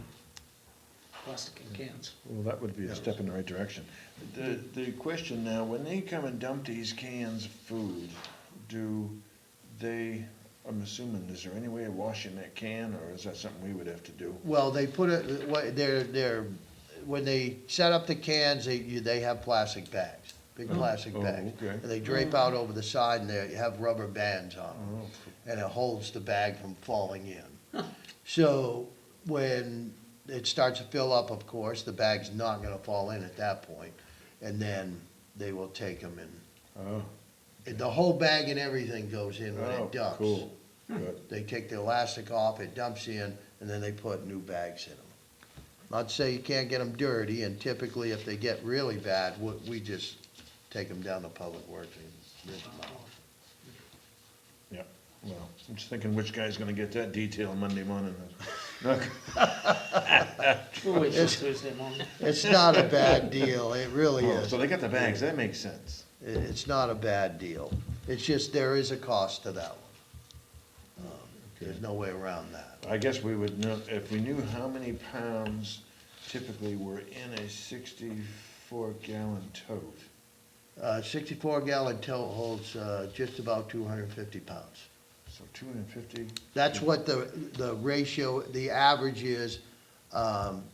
plastic and cans. well, that would be a step in the right direction. The question now, when they come and dump these cans of food, do they, I'm assuming, is there any way of washing that can, or is that something we would have to do? Well, they put it, when they set up the cans, they have plastic bags, big plastic Oh, bags. okay. And they drape out over the side and they have rubber bands on them, Oh, and it holds the bag from falling in. So when it starts to fill up, of course, the bag's not gonna fall in at that point, and then they will take them and, oh, the whole bag and everything goes in when oh, it dumps. cool, good. They take the elastic off, it dumps in, and then they put new bags in them. Not to say you can't get them dirty, and typically if they get really bad, we just take them down to Public Works and rinse them out. Yeah, well, I'm just thinking which guy's gonna get that detail Monday morning. We'll wait till Thursday morning. It's not a bad deal, it really Oh, is. so they got the bags, that makes sense. It's not a bad deal. It's just there is a cost to that one. There's no way around that. I guess we would know, if we knew how many pounds typically were in a 64-gallon tote. 64-gallon tote holds just about 250 pounds. So 250, That's what the ratio, the average is,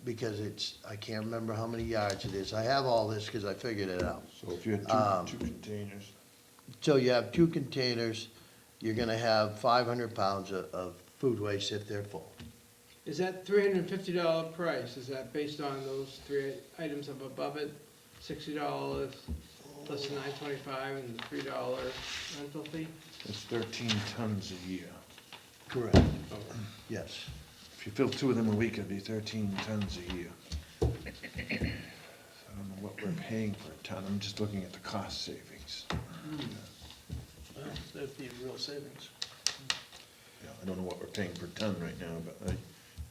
because it's, I can't remember how many yards it is. I have all this because I figured it out. so if you had two containers, So you have 2 containers, you're gonna have 500 pounds of food waste if they're full. Is that $350 price, is that based on those 3 items up above it? $60 plus the $9.25 and the $3 rental fee? it's 13 tons a year. Correct. Yes. If you fill 2 of them a week, it'd be 13 tons a year. I don't know what we're paying for a ton, I'm just looking at the cost savings. Well, that'd be a real savings. Yeah, I don't know what we're paying per ton right now, but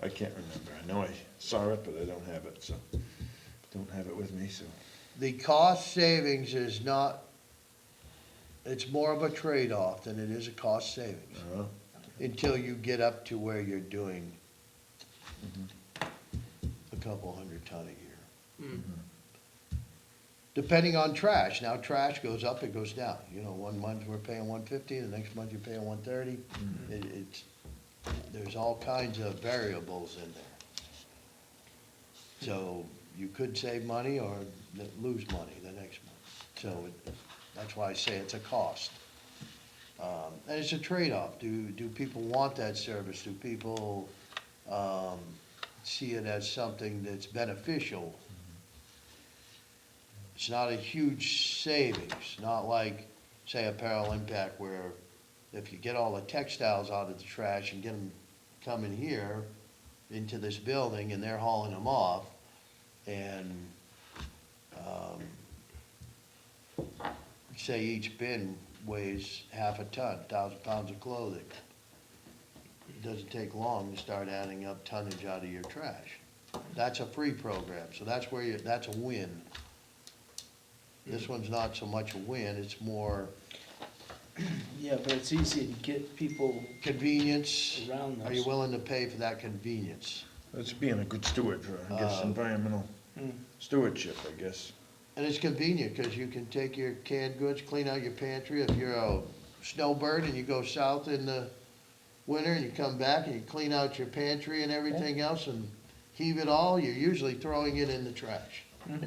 I can't remember. I know I saw it, but I don't have it, so, don't have it with me, so. The cost savings is not, it's more of a trade-off than it is a cost savings, Uh, until you get up to where you're doing a couple hundred ton a year. Mm. Depending on trash. Now, trash goes up, it goes down. You know, one month we're paying 150, the next month you're paying 130. It's, there's all kinds of variables in there. So you could save money or lose money the next month. So that's why I say it's a cost. And it's a trade-off. Do people want that service? Do people, see it as something that's beneficial? It's not a huge savings, not like, say, Apparel Impact, where if you get all the textiles out of the trash and get them coming here into this building and they're hauling them off, and, say each bin weighs half a ton, 1,000 pounds of clothing. It doesn't take long to start adding up tonnage out of your trash. That's a free program, so that's where that's a win. This one's not so much a win, it's more Yeah, but it's easy to get people convenience. around Are you us. willing to pay for that convenience? That's being a good steward for, I guess, environmental stewardship, I guess. And it's convenient, because you can take your canned goods, clean out your pantry. If you're a snowbird and you go south in the winter and you come back and you clean out your pantry and everything else and heave it all, you're usually throwing it in the trash. Oh,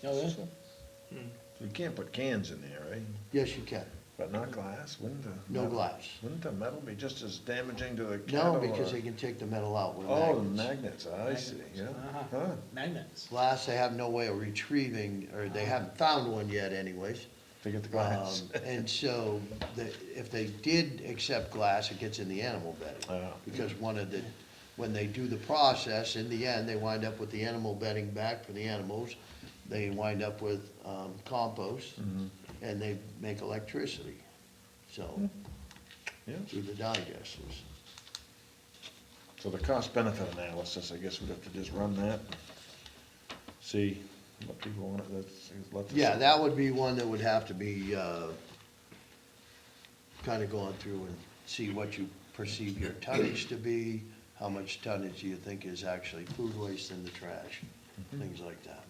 yeah? You can't put cans in there, right? Yes, you can. But not glass, wouldn't the? No metal- glass. Wouldn't the metal be just as damaging to the cattle? No, because or- they can take the metal out with Oh, the magnets. magnets, I see, yeah. Uh-huh. Huh, Magnets. Glass, they have no way of retrieving, or they haven't found one yet anyways. to get the glass. And so, if they did accept glass, it gets in the animal bedding. Ah. Because when they do the process, in the end, they wind up with the animal bedding back for the animals. They wind up with compost, and they make electricity, so, Yeah, through the digesters. so the cost-benefit analysis, I guess we'd have to just run that, and see what people want, let the. Yeah, that would be one that would have to be, kinda going through and see what you perceive your tonnage to be, how much tonnage you think is actually food waste in the trash, things like that.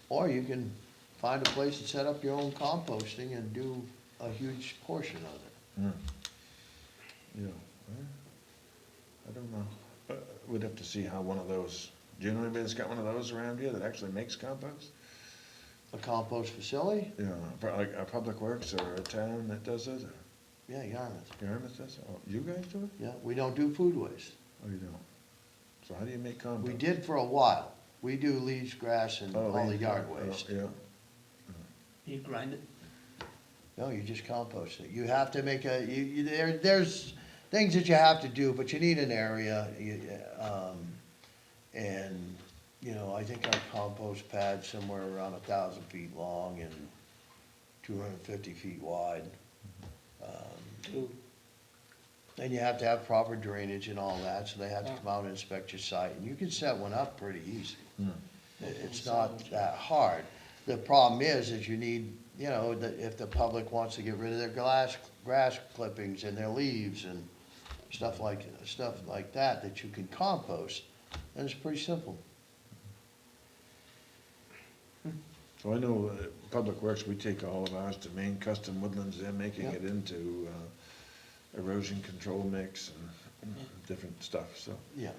Or you can find a place to set up your own composting and do a huge portion of it. Hmm. Yeah, well, I don't know, we'd have to see how one of those, do you know anybody that's got one of those around here that actually makes compost? A compost facility? Yeah, like a Public Works or a town that does it, or Yeah, Yarmouth. Yarmouth does it? Oh, you guys do it? Yeah, we don't do food waste. Oh, you don't? So how do you make compost? We did for a while. We do leaves, grass, and Oh, all the leaves, yard oh, waste. Yeah, You grind it? No, you just compost it. You have to make there's things that you have to do, but you need an area, and, you know, I think our compost pad's somewhere around 1,000 feet long and 250 feet wide. Ooh, And you have to have proper drainage and all that, so they have to come out and inspect your site, and you can set one up pretty easy. It's not that hard. The problem is you need, you know, if the public wants to get rid of their grass clippings and their leaves and stuff like that you can compost, and it's pretty simple. So I know, Public Works, we take all of ours to Maine Custom Woodlands, they're making Yeah. it into, erosion control mix and different stuff, so. Yeah.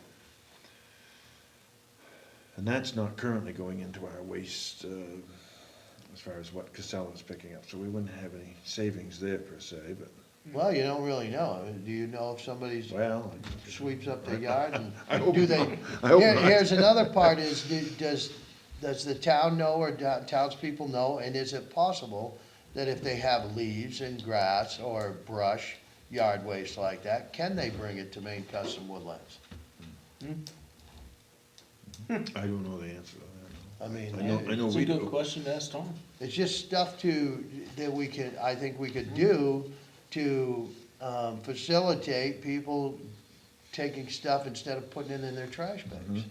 And that's not currently going into our waste, as far as what Casella's picking up, so we wouldn't have any savings there per se, but, Well, you don't really know. Do you know if somebody's well. sweeps up their yard and I hope do not. they? I hope not. Here's another part is, does the town know or townspeople know, and is it possible that if they have leaves and grass or brush, yard waste like that, can they bring it to Maine Custom Woodlands? I don't know the answer to that. I mean, I know it's we a good do. question to ask Tom. it's just stuff that we could, I think we could do to facilitate people taking stuff instead of putting it in their trash bags.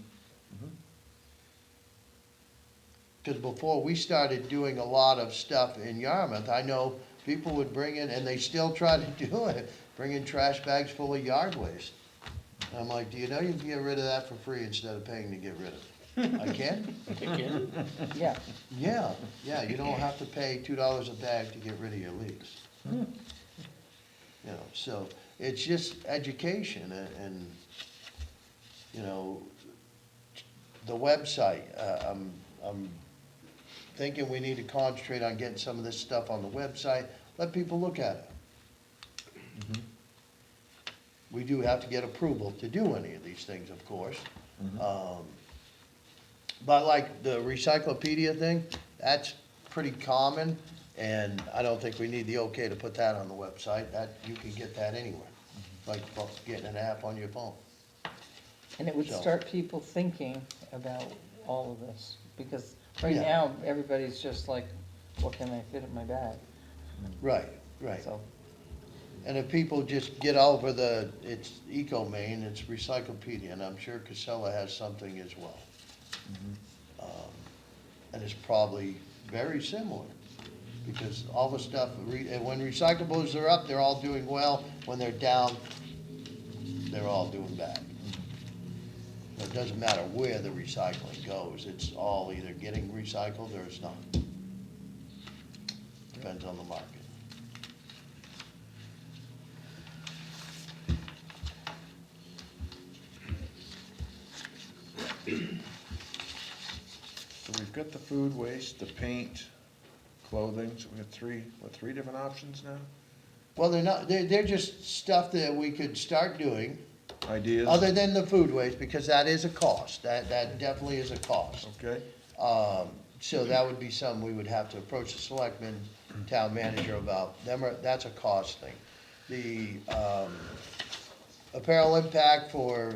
Because before we started doing a lot of stuff in Yarmouth, I know people would bring in, and they still try to do it, bring in trash bags full of yard waste. And I'm like, do you know you can get rid of that for free instead of paying to get rid of it? I can? Again? Yeah, Yeah, you don't have to pay $2 a bag to get rid of your leaves. You know, so it's just education and, you know, the website, I'm thinking we need to concentrate on getting some of this stuff on the website, let people look at it. We do have to get approval to do any of these things, of course. But like the recyclopedia thing, that's pretty common, and I don't think we need the okay to put that on the website, that, you can get that anywhere, like getting an app on your phone. and it would So- start people thinking about all of this, because right Yeah. now, everybody's just like, what can I fit in my bag? Right, right. So, And if people just get over it's EcoMaine, it's Recyclopedia, and I'm sure Casella has something as well. And it's probably very similar, because all the stuff, and when recyclables are up, they're all doing well, when they're down, they're all doing bad. It doesn't matter where the recycling goes, it's all either getting recycled or it's not. Depends on the market. So we've got the food waste, the paint, clothing, so we got three different options now? Well, they're just stuff that we could start doing, Ideas? other than the food waste, because that is a cost, that definitely is a cost. Okay, So that would be something we would have to approach the selectman, town manager about, that's a cost thing. The, apparel impact for,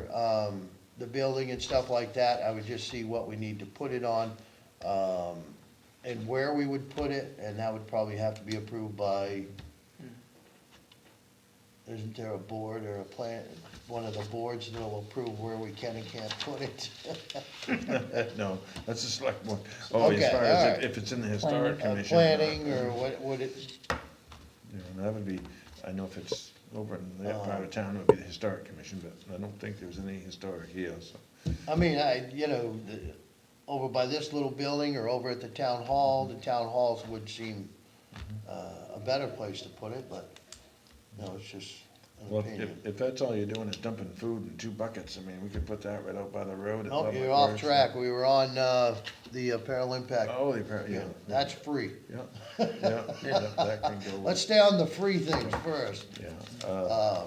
the building and stuff like that, I would just see what we need to put it on, and where we would put it, and that would probably have to be approved by, isn't there a board or a plan, one of the boards that'll approve where we can and can't put it? no, that's a select one. Oh, Okay, as far all as right. if it's in the historic commission. Planning, or what would it, Yeah, that would be, I know if it's over in that part of town, it would be the historic commission, but I don't think there's any historic here, so. I mean, over by this little building or over at the town halls would seem a better place to put it, but, it's just an Well, opinion. if that's all you're doing is dumping food in 2 buckets, I mean, we could put that right out by the road at Oh, Public you're off Works. track, we were on, the apparel impact. Oh, the apparel, yeah. That's free. Yeah, that can go. Let's stay on the free things first. Yeah,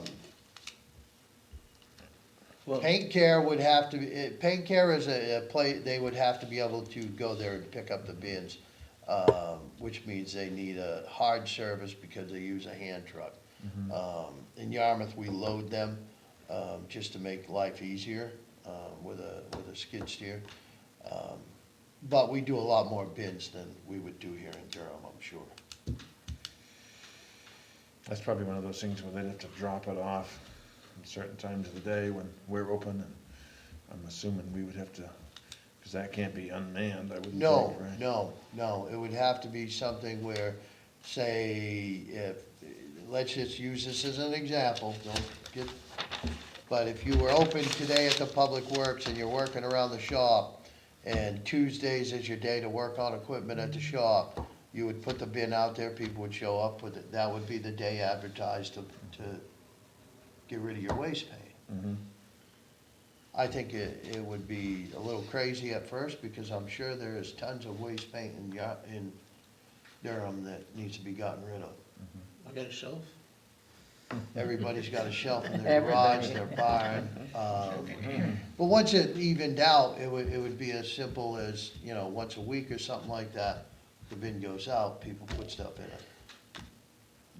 Well, Paint Care would have to, Paint Care is a place, they would have to be able to go there and pick up the bins, which means they need a hard service because they use a hand truck. In Yarmouth, we load them, just to make life easier, with a skid steer. But we do a lot more bins than we would do here in Durham, I'm sure. That's probably one of those things where they'd have to drop it off at certain times of the day when we're open, and I'm assuming we would have to, because that can't be unmanned, I wouldn't think, No, right? no, it would have to be something where, say, let's just use this as an example, but if you were open today at the Public Works and you're working around the shop, and Tuesdays is your day to work on equipment at the shop, you would put the bin out there, people would show up with it, that would be the day advertised to get rid of your waste paint. Mhm. I think it would be a little crazy at first, because I'm sure there is tons of waste paint in Durham that needs to be gotten rid of. I got a shelf. Everybody's got a shelf in their garage, their barn. But once it evened out, it would be as simple as, once a week or something like that, the bin goes out, people put stuff in it.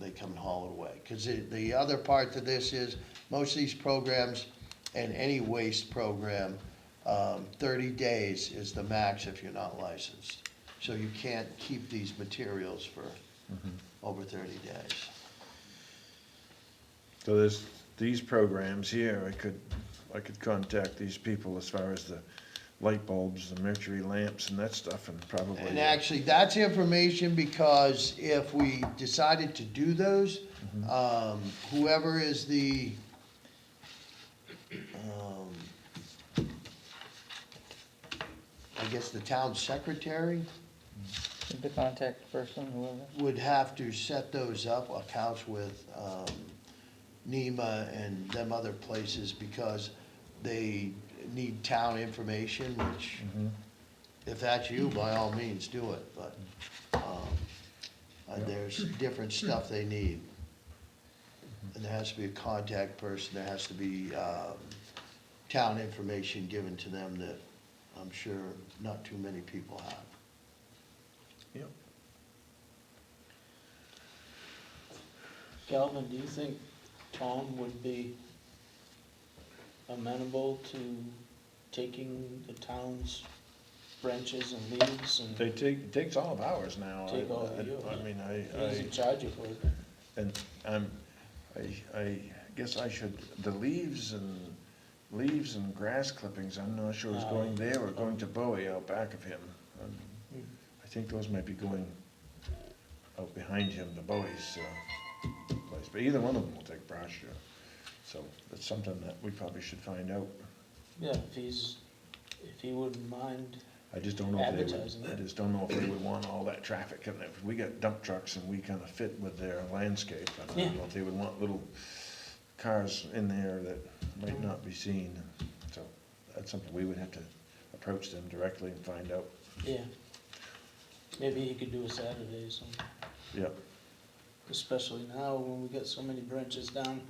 They come and haul it away. Because the other part to this is, most of these programs, and any waste program, 30 days is the max if you're not licensed. So you can't keep these materials for over 30 days. So there's these programs here, I could contact these people as far as the light bulbs, the mercury lamps and that stuff, and probably. And actually, that's information, because if we decided to do those, whoever is the, I guess the town secretary The contact person, whoever. would have to set those up, accounts with NEMA and them other places, because they need town information, which, if that's you, by all means, do it, but there's different stuff they need. And there has to be a contact person, there has to be town information given to them that I'm sure not too many people have. Yep. Calvin, do you think Tom would be amenable to taking the town's branches and leaves and It takes all of ours now. Take all of yours. I mean, he's in charge of it? and I guess I should, the leaves and grass clippings, I'm not sure is going there or going to Bowie out back of him. I think those might be going out behind him, the Bowie's place, but either one of them will take brush, so that's something that we probably should find out. Yeah, if he wouldn't mind. I just don't know if they Advertising would, it. I just don't know if they would want all that traffic coming in. We got dump trucks and we kind of fit with their landscape. I don't Yeah. know if they would want little cars in there that might not be seen. So that's something we would have to approach them directly and find out. Yeah. Maybe he could do a Saturday or something, Yeah, especially now when we got so many branches down,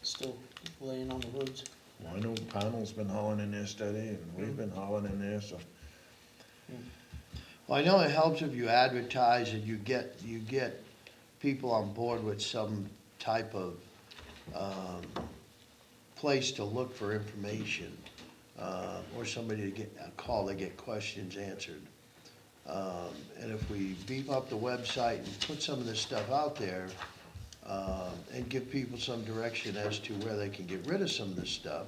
still laying on the roads. well, I know Pownell's been hauling in there steady and we've been hauling in there, so. Well, I know it helps if you advertise and you get people on board with some type of, place to look for information, or somebody to get a call, they get questions answered. And if we beef up the website and put some of this stuff out there, and give people some direction as to where they can get rid of some of this stuff,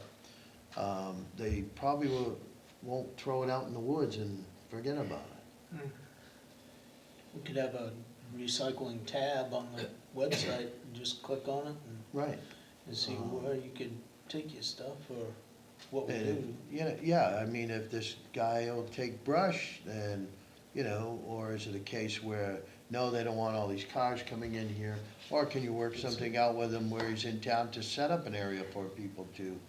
they probably won't throw it out in the woods and forget about it. We could have a recycling tab on the website and just click on it Right. and see where you could take your stuff or what we do. And, yeah, I mean, if this guy will take brush, then, or is it a case where, no, they don't want all these cars coming in here? Or can you work something out with him where he's in town to set up an area for people to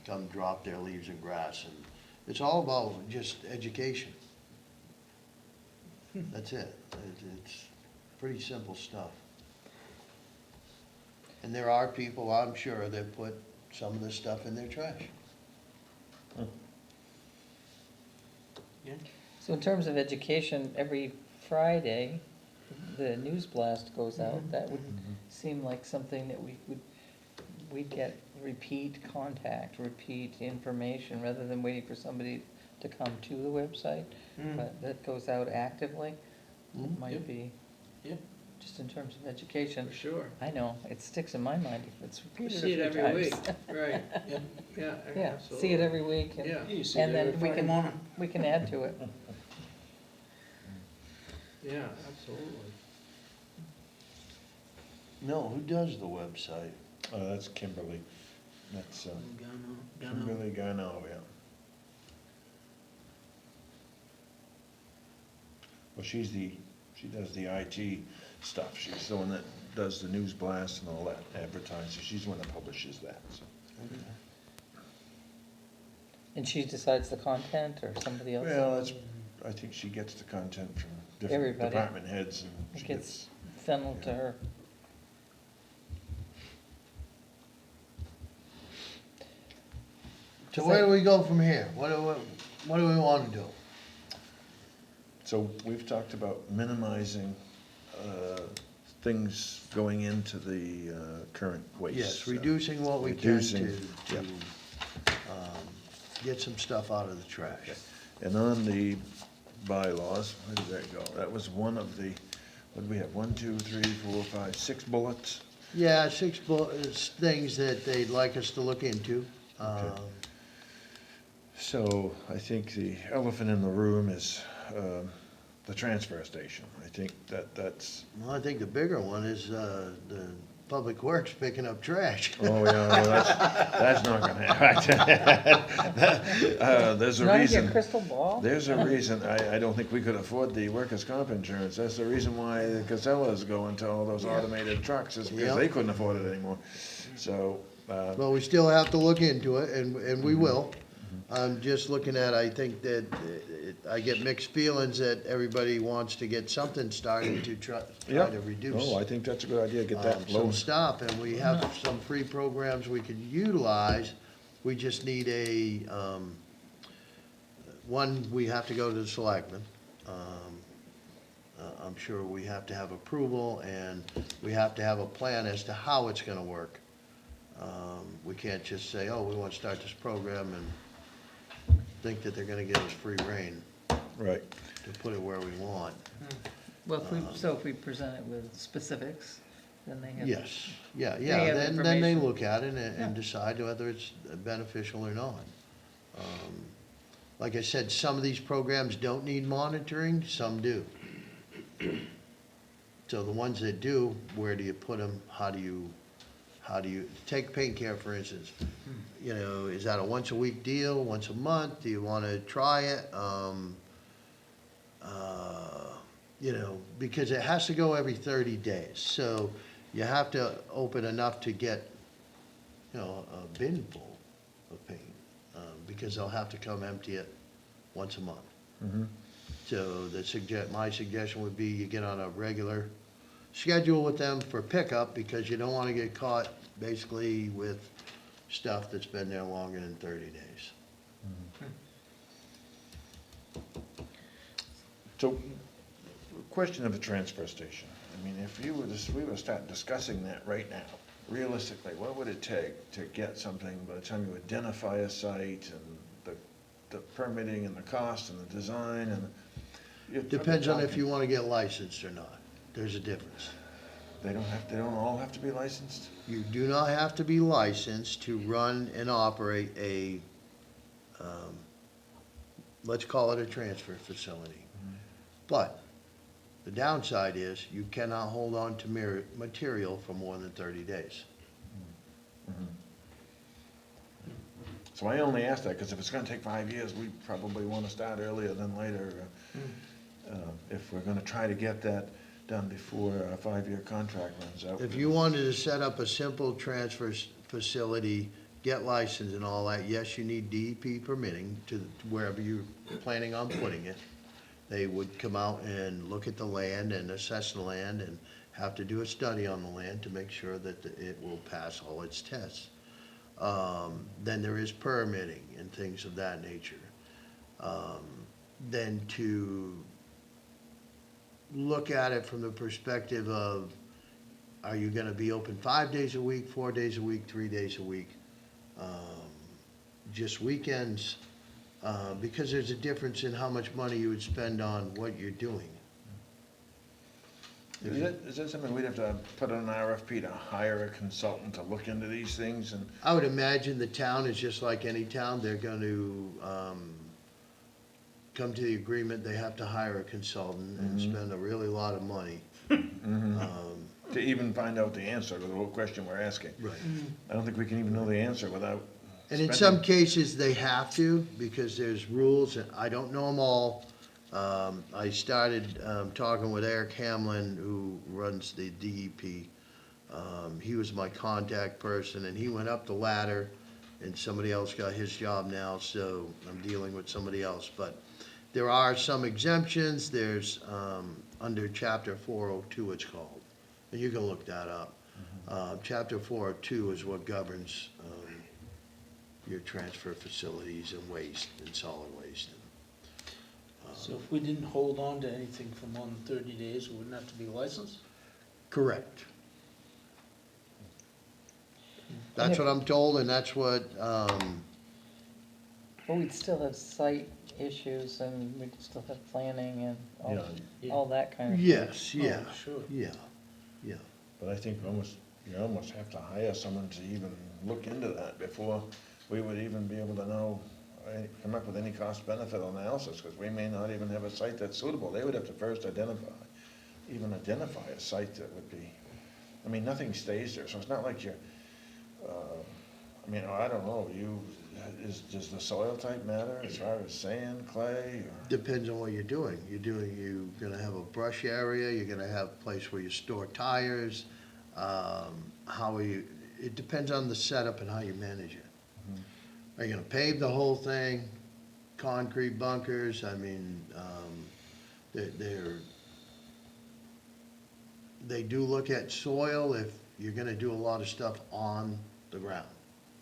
come drop their leaves and grass? And it's all about just education. That's it. It's pretty simple stuff. And there are people, I'm sure, that put some of this stuff in their trash. Yeah. So in terms of education, every Friday, the news blast goes out, that would seem like something that we'd get repeat contact, repeat information, rather than waiting for somebody to come to the website. But that goes out actively, Mm. it might be, Yep. just in terms of education. For sure. I know, it sticks in my mind if it's We repeated see it a few every times. week, right, Yep. yeah, Yeah, absolutely. see it every week, and Yeah, You see And it then every we Friday can- morning. we can add to it. yeah, absolutely. No, who does the website? That's Kimberly. That's Gano. Kimberly Garneau, yeah. Well, she does the IT stuff. She's the one that does the news blast and all that advertising. She's the one that publishes that, so. And she decides the content, or somebody else? Well, I think she gets the content from different Everybody. department heads and It she gets gets, funneled to her. So where do we go from here? What do we wanna do? so we've talked about minimizing, things going into the, current waste. Yes, reducing what we can to, Reducing, yeah. get some stuff out of the trash. And on the bylaws, where did that go? That was one of the, what do we have, 1, 2, 3, 4, 5, 6 bullets? Yeah, things that they'd like us to look into. So I think the elephant in the room is, the transfer station. I think that's, Well, I think the bigger one is, the Public Works picking up trash. oh, yeah, well, that's not gonna happen. There's a Not your reason. crystal ball? There's a reason, I don't think we could afford the workers' comp insurance, that's the reason why the Casellas go into all those automated trucks, is because Yep. they couldn't afford it anymore. So, But we still have to look into it, and we will. I'm just looking at, I think that, I get mixed feelings that everybody wants to get something started to try yeah, to reduce. oh, I think that's a good idea, get that low. Some stuff, and we have some free programs we could utilize. We just need one, we have to go to the selectmen. I'm sure we have to have approval, and we have to have a plan as to how it's gonna work. We can't just say, oh, we wanna start this program and think that they're gonna give us free rein Right, to put it where we want. Well, if we present it with specifics, then they have. Yes, yeah, They yeah, have then they information. look at it and Yeah. decide whether it's beneficial or not. Like I said, some of these programs don't need monitoring, some do. So the ones that do, where do you put them, how do you, take paint care, for instance. You know, is that a once-a-week deal, once a month, do you wanna try it? You know, because it has to go every 30 days, so you have to open enough to get, you know, a bin full of paint, because they'll have to come empty it once a month. mhm, So my suggestion would be you get on a regular schedule with them for pickup, because you don't wanna get caught basically with stuff that's been there longer than 30 days. so, question of the transfer station. I mean, if we were to start discussing that right now, realistically, what would it take to get something by the time you identify a site and the permitting and the cost and the design and. you're Depends on if talking- you wanna get licensed or not, there's a difference. They don't all have to be licensed? You do not have to be licensed to run and operate let's call it a transfer facility. But the downside is you cannot hold on to material for more than 30 days. So I only ask that, because if it's gonna take 5 years, we probably wanna start earlier than later. If we're gonna try to get that done before our 5-year contract runs out. If you wanted to set up a simple transfer facility, get licensed and all that, yes, you need DEP permitting to wherever you're planning on putting it. They would come out and look at the land and assess the land and have to do a study on the land to make sure that it will pass all its tests. Then there is permitting and things of that nature. Then to look at it from the perspective of, are you gonna be open 5 days a week, 4 days a week, 3 days a week? Just weekends? Because there's a difference in how much money you would spend on what you're doing. Is that something we'd have to put on an RFP to hire a consultant to look into these things and? I would imagine the town is just like any town, they're gonna, come to the agreement, they have to hire a consultant and spend a really lot of money. To even find out the answer to the whole question we're asking. Right. I don't think we can even know the answer without And in spending- some cases, they have to, because there's rules, and I don't know them all. I started, talking with Eric Hamlin, who runs the DEP. He was my contact person, and he went up the ladder, and somebody else got his job now, so I'm dealing with somebody else. But there are some exemptions, there's, under chapter 402 it's called, and you can look that up. Chapter 402 is what governs, your transfer facilities and waste and solid waste. So if we didn't hold on to anything for more than 30 days, we wouldn't have to be licensed? Correct. That's what I'm told, and that's what, But we'd still have site issues and we'd still have planning and Yeah. all that kind of. yes, Oh, yeah, sure. yeah. But I think you almost have to hire someone to even look into that before we would even be able to know, come up with any cost benefit analysis, because we may not even have a site that's suitable. They would have to first identify a site that would be, I mean, nothing stays there, so it's not like you're, I mean, I don't know, does the soil type matter as far as sand, clay, or? Depends on what you're doing. You're gonna have a brush area, you're gonna have a place where you store tires. How are you, it depends on the setup and how you manage it. Are you gonna pave the whole thing, concrete bunkers? I mean, they do look at soil if you're gonna do a lot of stuff on the ground,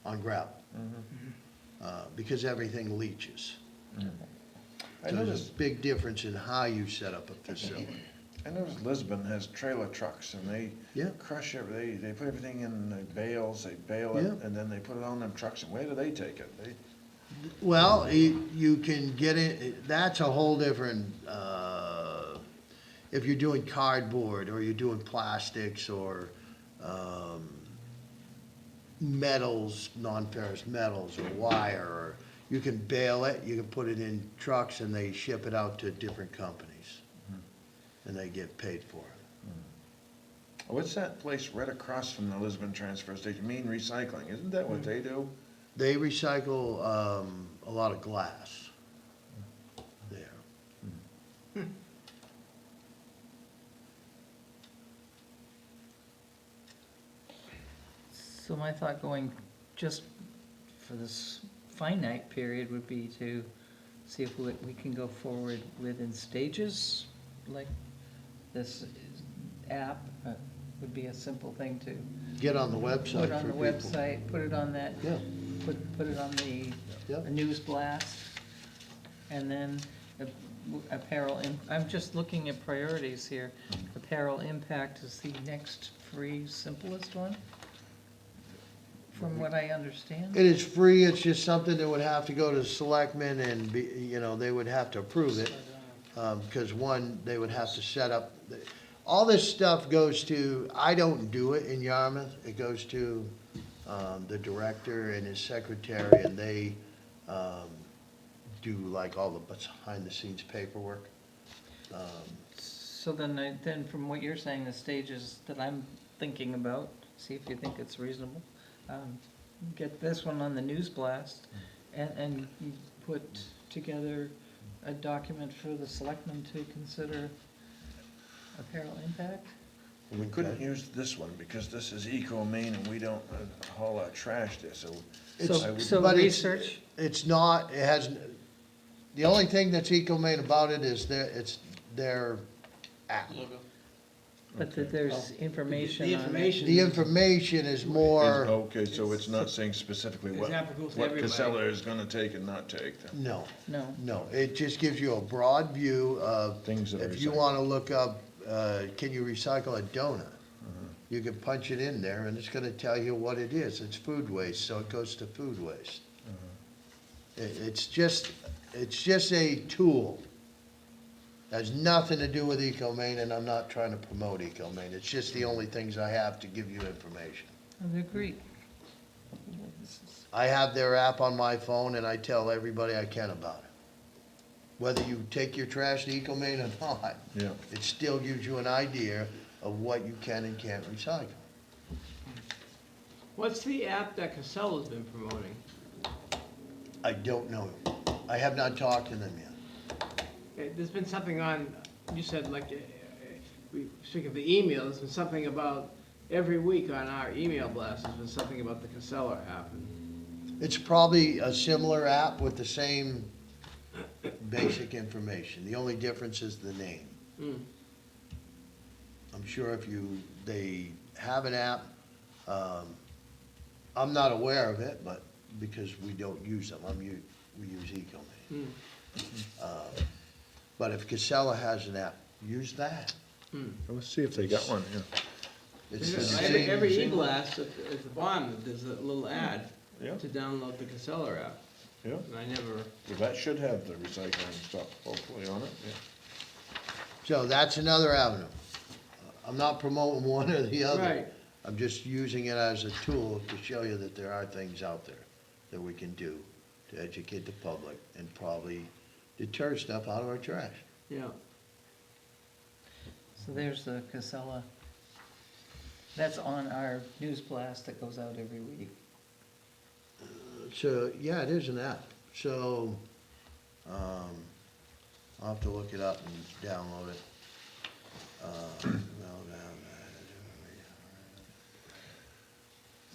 on gravel. Because everything leaches. I So there's a noticed, big difference in how you set up a facility. I noticed Lisbon has trailer trucks, and they Yeah. crush they put everything in bales, they bale it, Yeah. and then they put it on them trucks, and where do they take it? Well, you can get it, that's a whole different, if you're doing cardboard, or you're doing plastics, or, metals, non-ferrous metals, or wire, or, you can bale it, you can put it in trucks, and they ship it out to different companies. And they get paid for it. What's that place right across from the Lisbon transfer station, Mean Recycling, isn't that what they do? They recycle, a lot of glass there. So my thought going just for this finite period would be to see if we can go forward with in stages, like this app would be a simple thing to Get on the website put for on the people. website, put it on that, Yeah, put it on the yeah. news blast. And then apparel, I'm just looking at priorities here. Apparel impact is the next free, simplest one, from what I understand. It is free, it's just something that would have to go to selectmen and be, they would have to approve it. Because one, they would have to set up, all this stuff goes to, I don't do it in Yarmouth, it goes to the director and his secretary, and they do like all the behind-the-scenes paperwork. So then from what you're saying, the stages that I'm thinking about, see if you think it's reasonable. Get this one on the news blast and put together a document for the selectmen to consider apparel impact. We couldn't use this one, because this is Eco Maine, and we don't haul our trash there, so. It's- I would- So but it's- research, It's not, it has, the only thing that's Eco-Maine about it is it's their app. Logo. But that there's information The on it. information. The information is more, Okay, so it's not saying specifically It's what, applicable to what everybody. Casella is gonna take and not take, then. no, No, no, it just gives you a broad view of, Things that are if you recycled. wanna look up, can you recycle a donut? You can punch it in there and it's gonna tell you what it is, it's food waste, so it goes to food waste. It's just a tool. Has nothing to do with EcoMaine, and I'm not trying to promote EcoMaine, it's just the only things I have to give you information. oh, they're great. I have their app on my phone and I tell everybody I can about it. Whether you take your trash to EcoMaine or not, Yeah, it still gives you an idea of what you can and can't recycle. What's the app that Casella's been promoting? I don't know, I have not talked to them yet. There's been something on, you said like, we speak of the email, there's been something about, every week on our email blast, there's been something about the Casella app. It's probably a similar app with the same basic information. The only difference is the name. Hmm. I'm sure they have an app. I'm not aware of it, but because we don't use them, we use EcoMaine. Hmm. But if Casella has an app, use that. let's see if they got one, yeah. It's the Every same- e-blast at the bottom, there's a little ad Yeah, to download the Casella app, yeah, and I never, well, that should have the recycling stuff hopefully on it, yeah. So that's another avenue. I'm not promoting one or the other. right, I'm just using it as a tool to show you that there are things out there that we can do to educate the public and probably deter stuff out of our trash. yeah. So there's the Casella. That's on our news blast that goes out every week. So, yeah, it is an app. So, I'll have to look it up and download it.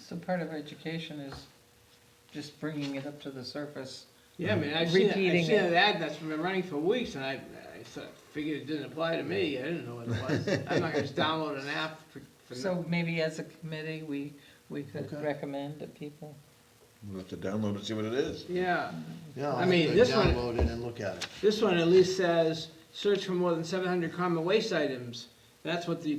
So part of education is just bringing it up to the surface. Yeah, I mean, I've seen Repeating an it. ad that's been running for weeks, and I figured it didn't apply to me, I didn't know what it was. I'm not gonna just download an app for. So maybe as a committee, we could Okay. recommend that people, We'll have to download it, see what it is. Yeah, Yeah, I'll I mean, have to this one- download it and look at it. this one at least says, search for more than 700 common waste items. That's what the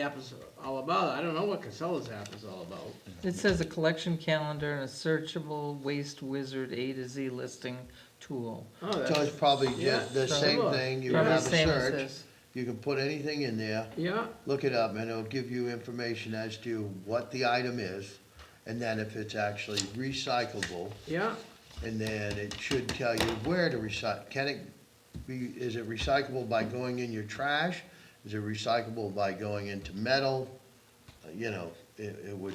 app is all about. I don't know what Casella's app is all about. it says a collection calendar and a searchable waste wizard A to Z listing tool. Oh, So that's, it's probably yeah, just the so- same thing. You Yeah. Probably have the a same as search. this. You can put anything in there. yeah, Look it up, and it'll give you information as to what the item is, and then if it's actually recyclable, yeah, and then it should tell you where to recycle. Can it be, is it recyclable by going in your trash? Is it recyclable by going into metal? You know, it would,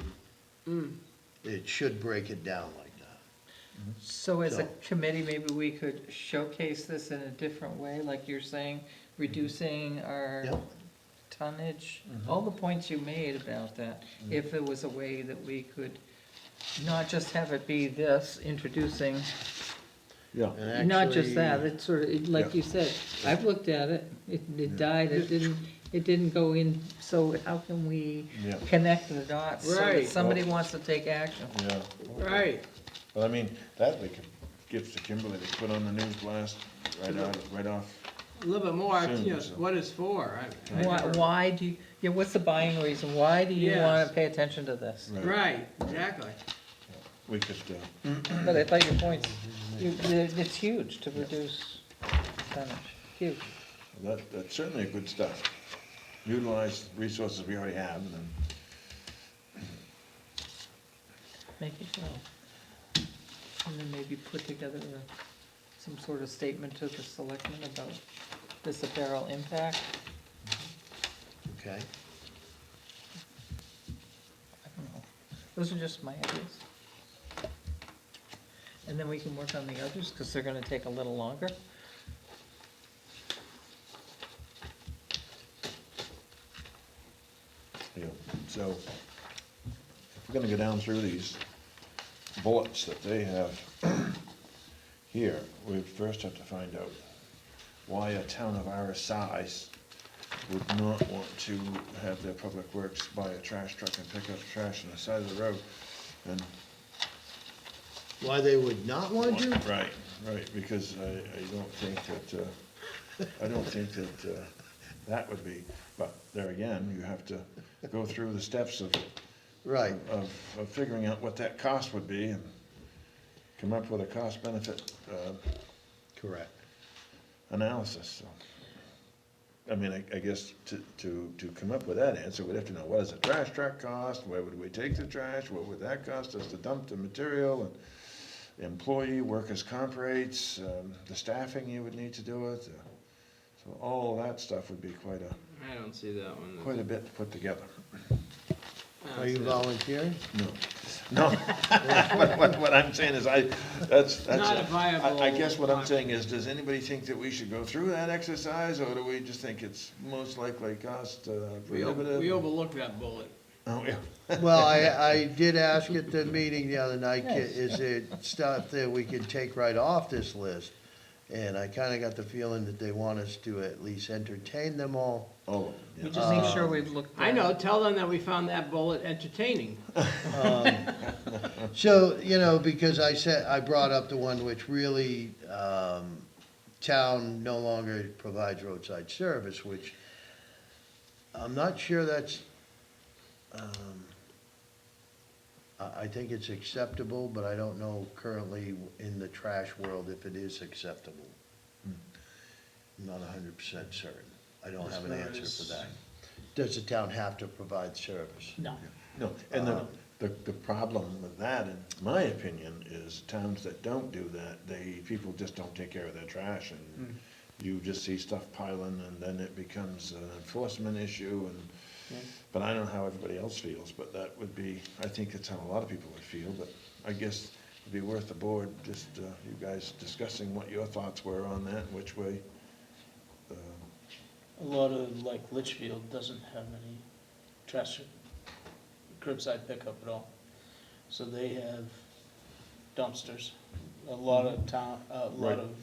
mm, it should break it down like that. So as a So- committee, maybe we could showcase this in a different way, like you're saying, reducing our Yep. tonnage, all the points you made about that, if there was a way that we could not just have it be this, introducing, Yeah. And not just actually- that, it's sort of, like you said, I've looked at it, it died, it didn't go in, so how can we Yeah, connect the dots so that Right. somebody wants to take action? yeah. right. Well, I mean, that we could give to Kimberly to put on the news blast right off. A little bit more, Soon, you know, so. what it's for. I Why, never- why do you, yeah, what's the buying reason? Why do you Yes. wanna pay attention to this? Right, exactly. We could, But I thought your points, it's huge to reduce tonnage, huge. that's certainly good stuff. Utilize resources we already have, and then, Make it go. And then maybe put together some sort of statement to the selectmen about this apparel impact. Okay, I don't know. Those are just my ideas. And then we can work on the others, because they're gonna take a little longer. you know, so if we're gonna go down through these bullets that they have here, we first have to find out why a town of our size would not want to have their public works buy a trash truck and pick up trash on the side of the road. And Why they would not want to? Right, right, because I don't think that, that would be, but there again, you have to go through the steps of, Right, of figuring out what that cost would be and come up with a cost benefit, correct. analysis, so. I mean, I guess to come up with that answer, we'd have to know, what does a trash truck cost? Where would we take the trash? What would that cost us to dump the material? And employee, workers' comp rates, the staffing you would need to do it. So all of that stuff would be I don't see that one. quite a bit to put together. I don't Are you see that. volunteering? No, what I'm saying is that's. Not a viable I guess what I'm option. saying is, does anybody think that we should go through that exercise, or do we just think it's most likely cost prohibitive? We overlooked that bullet. Oh, yeah. Well, I did ask at the meeting the other night, Yes. is it stuff that we could take right off this list? And I kinda got the feeling that they want us to at least entertain them all. Oh, We yeah. just make sure we've looked. I at know, it. tell them that we found that bullet entertaining. So, because I brought up the one which really, town no longer provides roadside service, which I'm not sure that's, I think it's acceptable, but I don't know currently in the trash world if it is acceptable. I'm not 100% certain. I don't have an As far answer as- for that. Does the town have to provide service? No, No, and the problem with that, in my opinion, is towns that don't do that, people just don't take care of their trash, and you just see stuff piling, and then it becomes an enforcement issue, and, but I don't know how everybody else feels, but that would be, I think that's how a lot of people would feel, but I guess it'd be worth the board, just, you guys discussing what your thoughts were on that, and which way. A lot of, like Litchfield doesn't have any trash, curbside pickup at all. So they have dumpsters. A lot of town, a Right. lot of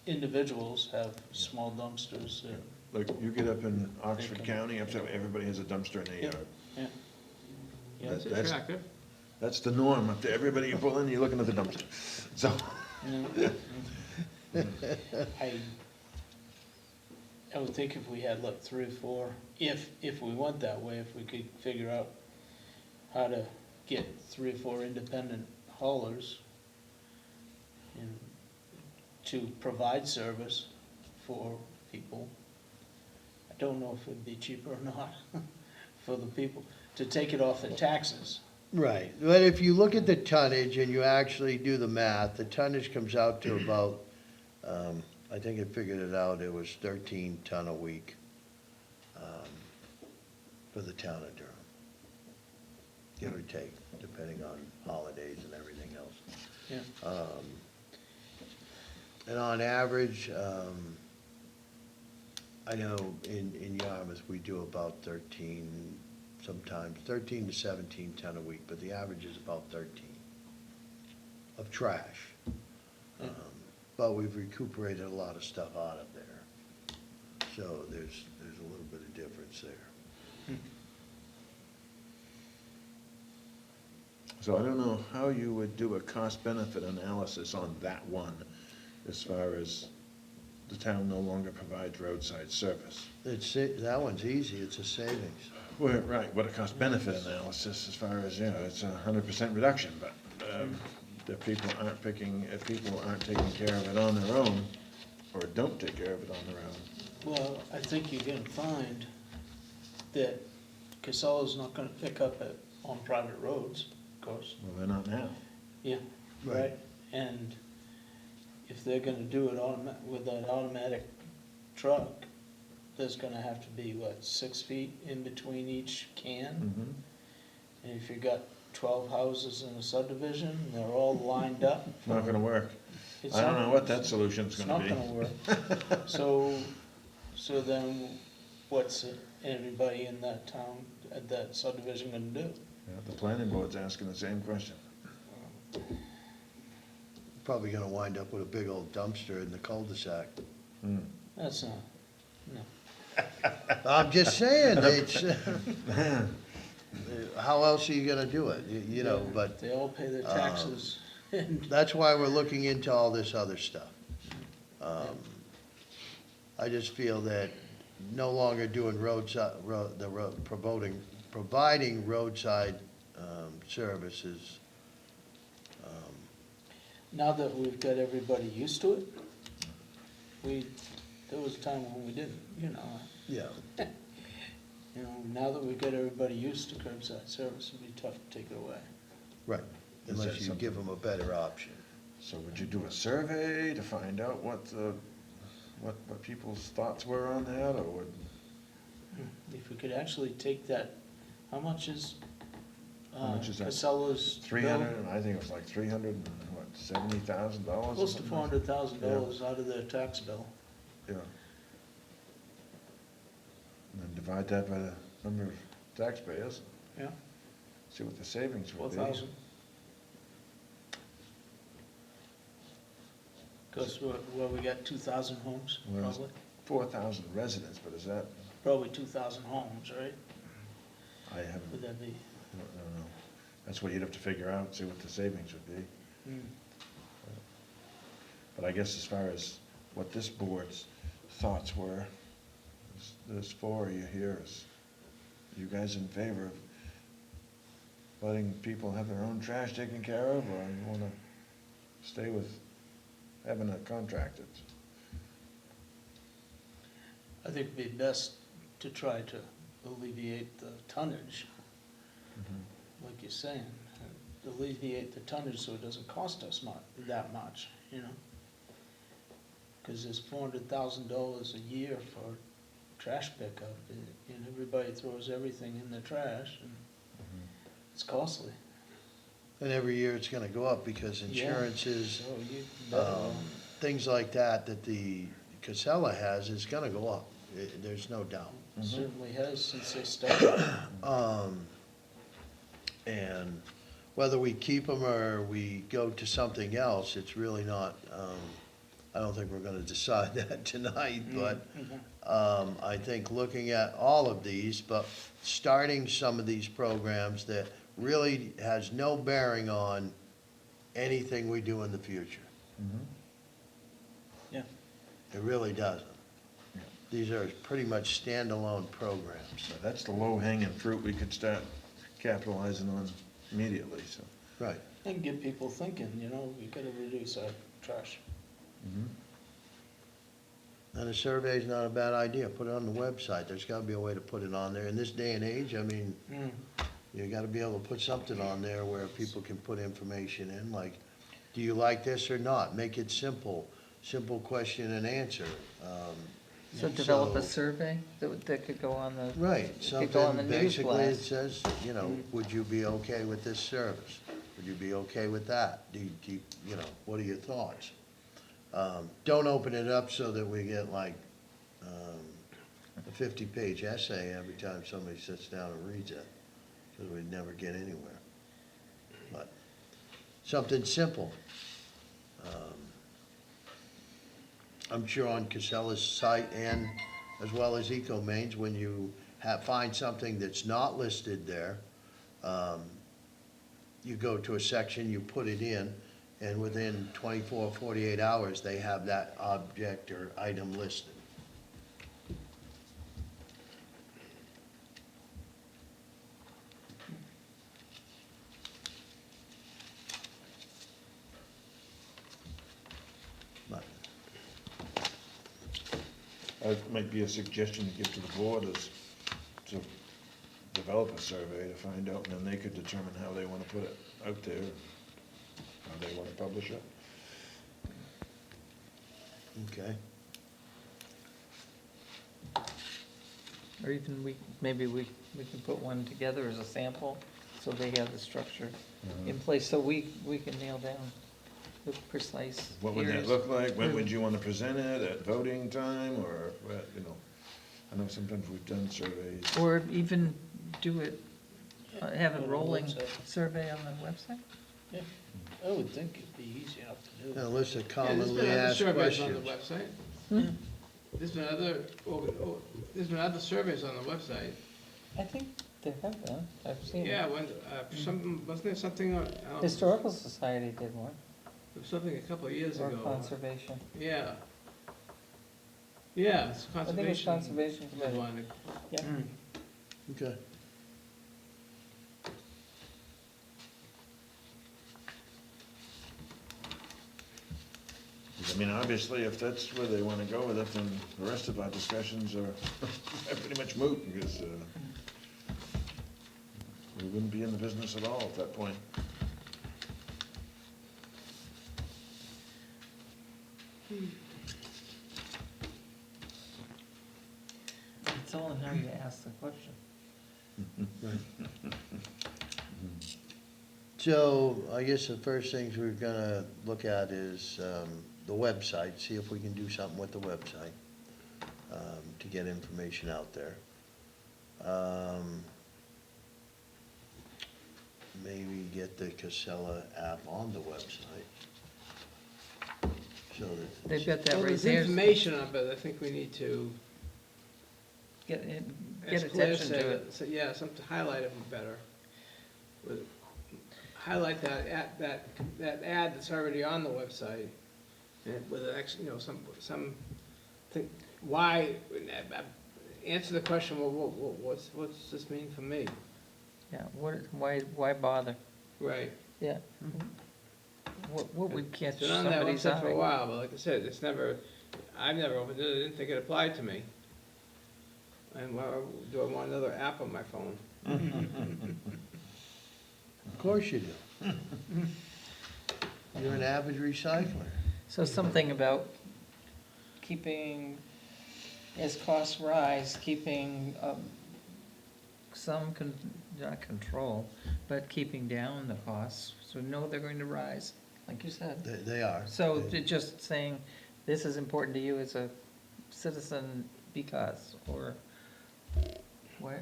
individuals have small dumpsters. Like, you get up in Oxford They can- County, up there, everybody has a dumpster in their Yeah. yard. Yeah. Yeah. It's That's- attractive. That's the norm up there, everybody you pull in, you're looking at the dumpster, so. Yeah. I would think if we had like 3 or 4, if we went that way, if we could figure out how to get 3 or 4 independent haulers and to provide service for people. I don't know if it'd be cheaper or not for the people to take it off their taxes. Right, but if you look at the tonnage and you actually do the math, the tonnage comes out to about, I think I figured it out, it was 13 ton a week, for the town of Durham. Give or take, depending on holidays and everything else. Yeah. And on average, I know in Yarmouth, we do about 13, sometimes 13 to 17 ton a week, but the average is about 13 of trash. Yeah. But we've recuperated a lot of stuff out of there. So there's a little bit of difference there. So I don't know how you would do a cost-benefit analysis on that one, as far as the town no longer provides roadside service. That one's easy, it's a savings. Well, right, what a cost-benefit analysis, as far as, it's 100% reduction, but, if people aren't taking care of it on their own, or don't take care of it on their own. Well, I think you're gonna find that Casella's not gonna pick up on private roads, of course. Well, they're not now. Yeah, right. And if they're gonna do it with an automatic truck, there's gonna have to be, 6 feet in between each can? Mm-hmm. And if you got 12 houses in a subdivision, and they're all lined up. It's not gonna work. it's I don't not- know what that solution's It's gonna not be. gonna work. So then what's everybody in that town, at that subdivision gonna do? Yeah, the planning board's asking the same question. Probably gonna wind up with a big old dumpster in the cul-de-sac. Hmm. That's not, no. I'm just saying, it's, how else are you gonna do it, you know, but They all pay their taxes. And that's why we're looking into all this other stuff. I just feel that no longer doing providing roadside, services. now that we've got everybody used to it, there was a time when we didn't, Yeah. now that we've got everybody used to curbside service, it'd be tough to take it away. Right, Is that unless you give them a better option. So would you do a survey to find out what people's thoughts were on that, or would, If we could actually take that, how much is, How much is that? Casella's bill? 300, I think it was like $370,000? Close to $400,000 out of their tax bill. Yeah. And then divide that by the number of taxpayers, Yeah, see what the savings would be. 4,000. Because, we got 2,000 homes, Well, probably? 4,000 residents, but is that, Probably 2,000 homes, right? I haven't, Would that be? I don't know. That's what you'd have to figure out, see what the savings would be. But I guess as far as what this board's thoughts were, there's four of you here. Is you guys in favor of letting people have their own trash taken care of, or you wanna stay with having it contracted? I think it'd be best to try to alleviate the tonnage, like you're saying. Alleviate the tonnage so it doesn't cost us that much, Because there's $400,000 a year for trash pickup, and everybody throws everything in the trash, and it's costly. And every year it's gonna go up because insurances, So you better, things like that the Casella has is gonna go up. There's no doubt. certainly has since they started. And whether we keep them or we go to something else, it's really not, I don't think we're gonna decide that tonight, but I think looking at all of these, but starting some of these programs that really has no bearing on anything we do in the future. Yeah. It really doesn't. Yeah. These are pretty much standalone programs. So that's the low-hanging fruit we could start capitalizing on immediately, so. Right. And get people thinking, we gotta reduce our trash. And a survey's not a bad idea. Put it on the website. There's gotta be a way to put it on there. In this day and age, I mean, you gotta be able to put something on there where people can put information in, like, do you like this or not? Make it simple, simple question and answer. So develop a So- survey that could go on the. Right, could go on the something news basically it blast. says, would you be okay with this service? Would you be okay with that? What are your thoughts? Don't open it up so that we get like, a 50-page essay every time somebody sits down and reads it, because we'd never get anywhere. But something simple. I'm sure on Casella's site and as well as EcoMains, when you find something that's not listed there, you go to a section, you put it in, and within 24, 48 hours, they have that object or item listed. But That might be a suggestion to give to the board is to develop a survey to find out, and then they could determine how they wanna put it out there, how they wanna publish it. Okay. Or even maybe we can put one together as a sample, so they have the structure in place, so we can nail down the precise. What would that here's- look like? When would you wanna present it, at voting time, or, I know sometimes we've done surveys. Or even do it, have On a the rolling website. survey on the website? Yeah, I would think it'd be easy enough to do. And a list of Yeah, there's commonly been other asked surveys on the questions. website. there's been other surveys on the website. I think there have been, I've seen Yeah, it. when, wasn't there something on, I don't- Historical Society did one, there was something a couple of years or ago. conservation. Yeah. Yeah, it's I think it was conservation. conservation did committee. one. Yeah. Okay. I mean, obviously, if that's where they wanna go with it, then the rest of our discussions are pretty much moot, because, we wouldn't be in the business at all at that point. It's all in how you ask the question. So I guess the first things we're gonna look at is the website, see if we can do something with the website to get information out there. Maybe get the Casella app on the website. So that. They've got that Well, right there's there. information on it, but I think we need to, Get, as get Claire attention to said, it. so, yeah, something to highlight it better. Highlight that ad that's already on the website, and with an some, think, why, answer the question, well, what's this mean for me? Yeah, why bother? Right. Yeah. What would catch It's been on that somebody's website for a eye? while, but like I said, I've never opened it, I didn't think it applied to me. And do I want another app on my phone? Of course you do. You're an avid recycler. So something about keeping, as costs rise, keeping some, not control, but keeping down the costs, so know they're going to rise, like you said. They are. So just saying, this is important to you as a citizen because, or what,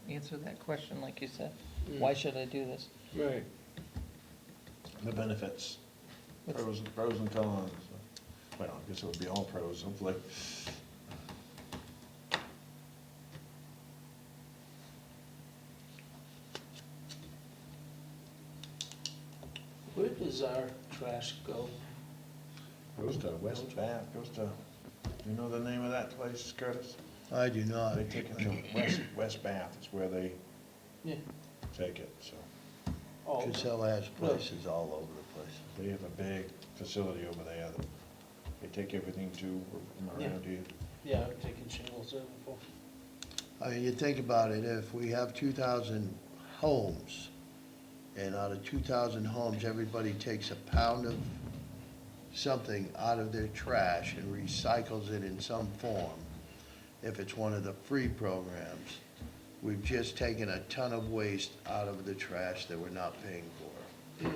answer that question like you said. Why should I do this? Right. The benefits, pros and cons. Well, I guess it would be all pros, hopefully. Where does our trash go? Goes to West Bath, goes to, do you know the name of that place, Curtis? I do not. They take it to West Bath, is where they Yeah. take it, so. Oh, Casella has places all over the place. They have a big facility over there that they take everything to from around here. yeah, I've taken shingles there before. I mean, you think about it, if we have 2,000 homes, and out of 2,000 homes, everybody takes a pound of something out of their trash and recycles it in some form, if it's one of the free programs, we've just taken a ton of waste out of the trash that we're not paying for.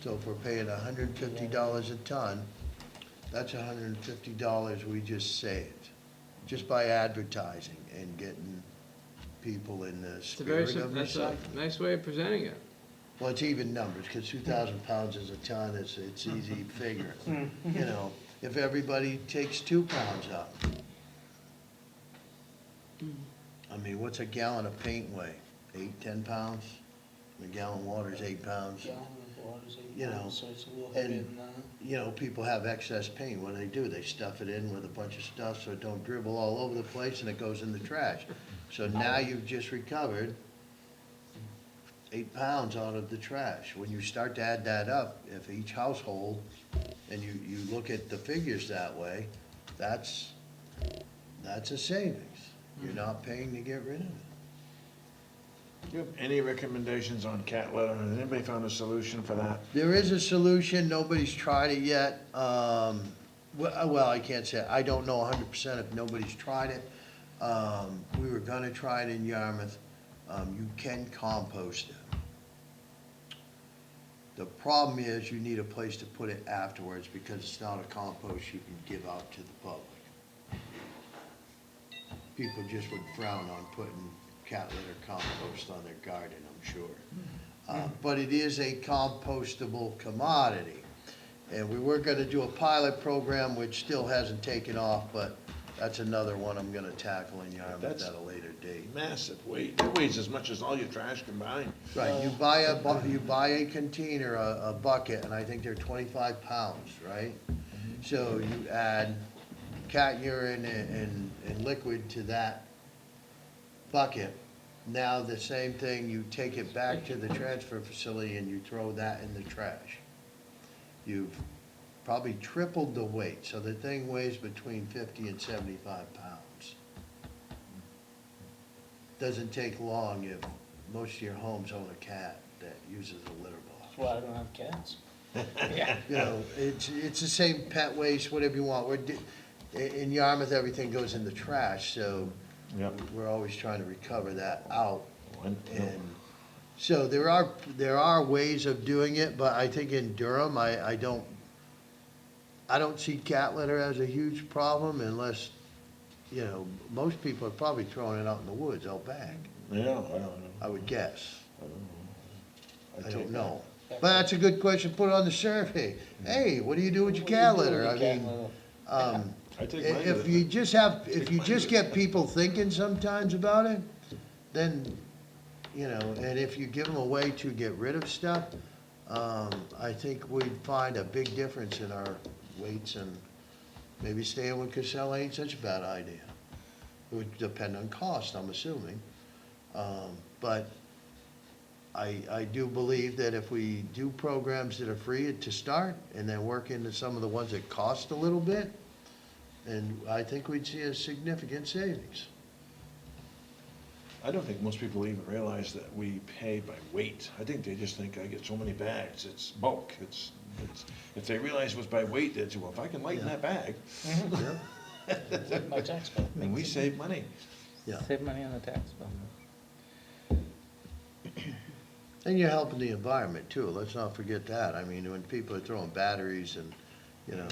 So if we're paying $150 a ton, that's $150 we just saved, just by advertising and getting people in the It's a very, spirit of that's a recycling. nice way of presenting it. Well, it's even numbers, because 2,000 pounds is a ton, it's easy figuring. You know, if everybody takes 2 pounds out. I mean, what's a gallon of paint weigh? 8, 10 pounds? A gallon of water is 8 pounds. Gallon of water's 8 You know, pounds, so it's a little and- heavier than that. You know, people have excess paint, what do? They stuff it in with a bunch of stuff so it don't dribble all over the place and it goes in the trash. So now you've just recovered 8 pounds out of the trash. When you start to add that up, if each household, and you look at the figures that way, that's a savings. You're not paying to get rid of it. Do you have any recommendations on cat litter? Has anybody found a solution for that? There is a solution, nobody's tried it yet. Well, I can't say, I don't know 100% if nobody's tried it. We were gonna try it in Yarmouth. You can compost it. The problem is you need a place to put it afterwards because it's not a compost you can give out to the public. People just would frown on putting cat litter compost on their garden, I'm sure. But it is a compostable commodity. And we were gonna do a pilot program, which still hasn't taken off, but that's another one I'm gonna tackle in Yarmouth That's- at a later date. Massive weight, it weighs as much as all your trash combined. Right, you buy a container, a bucket, and I think they're 25 pounds, right? So you add cat urine and liquid to that bucket. Now the same thing, you take it back to the transfer facility and you throw that in the trash. You've probably tripled the weight, so the thing weighs between 50 and 75 pounds. Doesn't take long if most of your homes own a cat that uses a litter box. That's why I don't have cats. You know, it's the same pet waste, whatever you want. In Yarmouth, everything goes in the trash, so Yep. we're always trying to recover that out. When- And so there are ways of doing it, but I think in Durham, I don't see cat litter as a huge problem unless, you know, most people are probably throwing it out in the woods, out back, Yeah, I don't know. I would guess. I take don't that. know. But that's a good question, put it on the survey. Hey, what do you do with your cat litter? I mean, I take mine to if the- you just get people thinking sometimes about it, then, you know, and if you give them a way to get rid of stuff, I think we'd find a big difference in our weights, and maybe staying with Casella ain't such a bad idea. It would depend on cost, I'm assuming. But I do believe that if we do programs that are free to start, and then work into some of the ones that cost a little bit, and I think we'd see a significant savings. I don't think most people even realize that we pay by weight. I think they just think I get so many bags, it's bulk, it's, if they realize it was by weight, they'd say, well, if I can lighten that bag, With my tax bill. then we save money. Yeah, Save money on the tax bill. and you're helping the environment too, let's not forget that. I mean, when people are throwing batteries and, you know,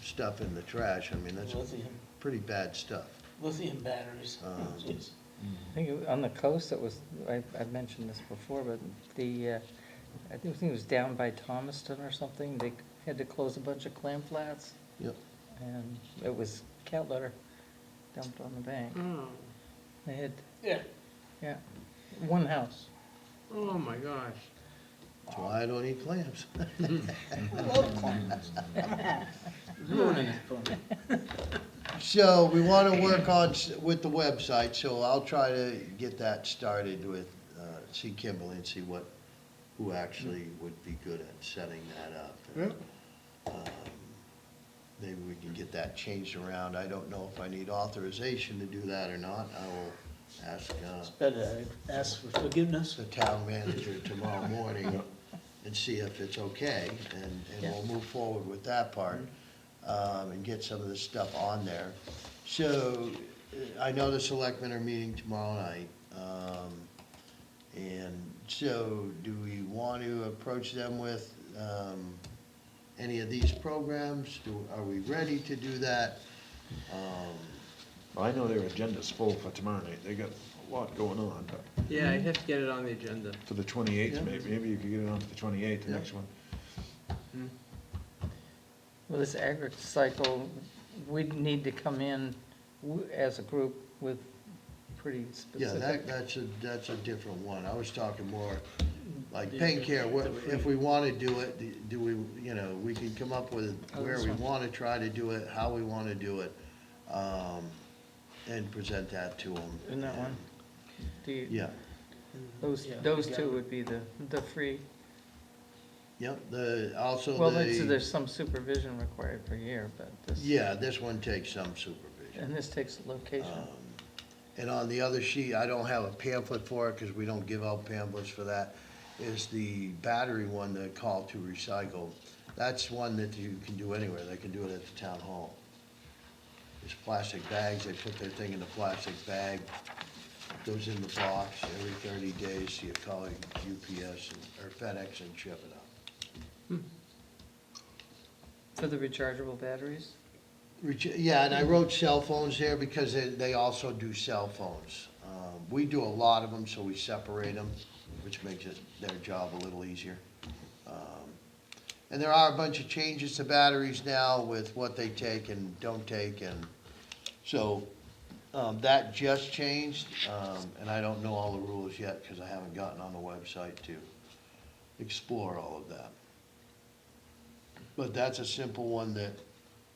stuff in the trash, I mean, that's Lithium, pretty bad stuff. lithium batteries. Jeez. I think on the coast, it was, I've mentioned this before, but I think it was down by Thomaston or something, they had to close a bunch of clam flats, Yep. and it was cat litter dumped on the bank. Oh, They had, Yeah. yeah, one house. oh my gosh. That's why I don't eat clams. I love clams. Ruining it for me. So we want to work on, with the website, so I'll try to get that started with, see Kimberly and see who actually would be good at setting that up. And, maybe we can get that changed around. I don't know if I need authorization to do that or not. I will ask, Better ask for forgiveness. the town manager tomorrow morning and see if it's okay, and we'll move forward with that part, and get some of this stuff on there. So, I know the selectmen are meeting tomorrow night, and so, do we want to approach them with, any of these programs? Are we ready to do that? Well, I know their agenda's full for tomorrow night, they got a lot going on, but Yeah, I have to get it on the agenda. for the 28th, Yeah. maybe you could get it on for the 28th, the Yeah. next one. Well, this agri-cycle, we'd need to come in as a group with pretty Yeah, specific. that's a different one. I was talking more like pain care, if we wanna do it, do we, you know, we can come up with where we wanna try to do it, how we wanna do it, and present that to them. Isn't that one? Do you- Yeah, Those Yeah, two yeah. would be the free, yep, also well, the, there's some supervision required per year, but this. yeah, this one takes some supervision. And this takes location. And on the other sheet, I don't have a pamphlet for it, cause we don't give out pamphlets for that, is the battery one, the call to recycle. That's one that you can do anywhere, they can do it at the town hall. It's plastic bags, they put their thing in the plastic bag, goes in the box, every 30 days, you call UPS or FedEx and ship it out. For the rechargeable batteries? Yeah, and I wrote cell phones there because they also do cell phones. We do a lot of them, so we separate them, which makes their job a little easier. And there are a bunch of changes to batteries now with what they take and don't take, and so, that just changed, and I don't know all the rules yet, because I haven't gotten on the website to explore all of that. But that's a simple one that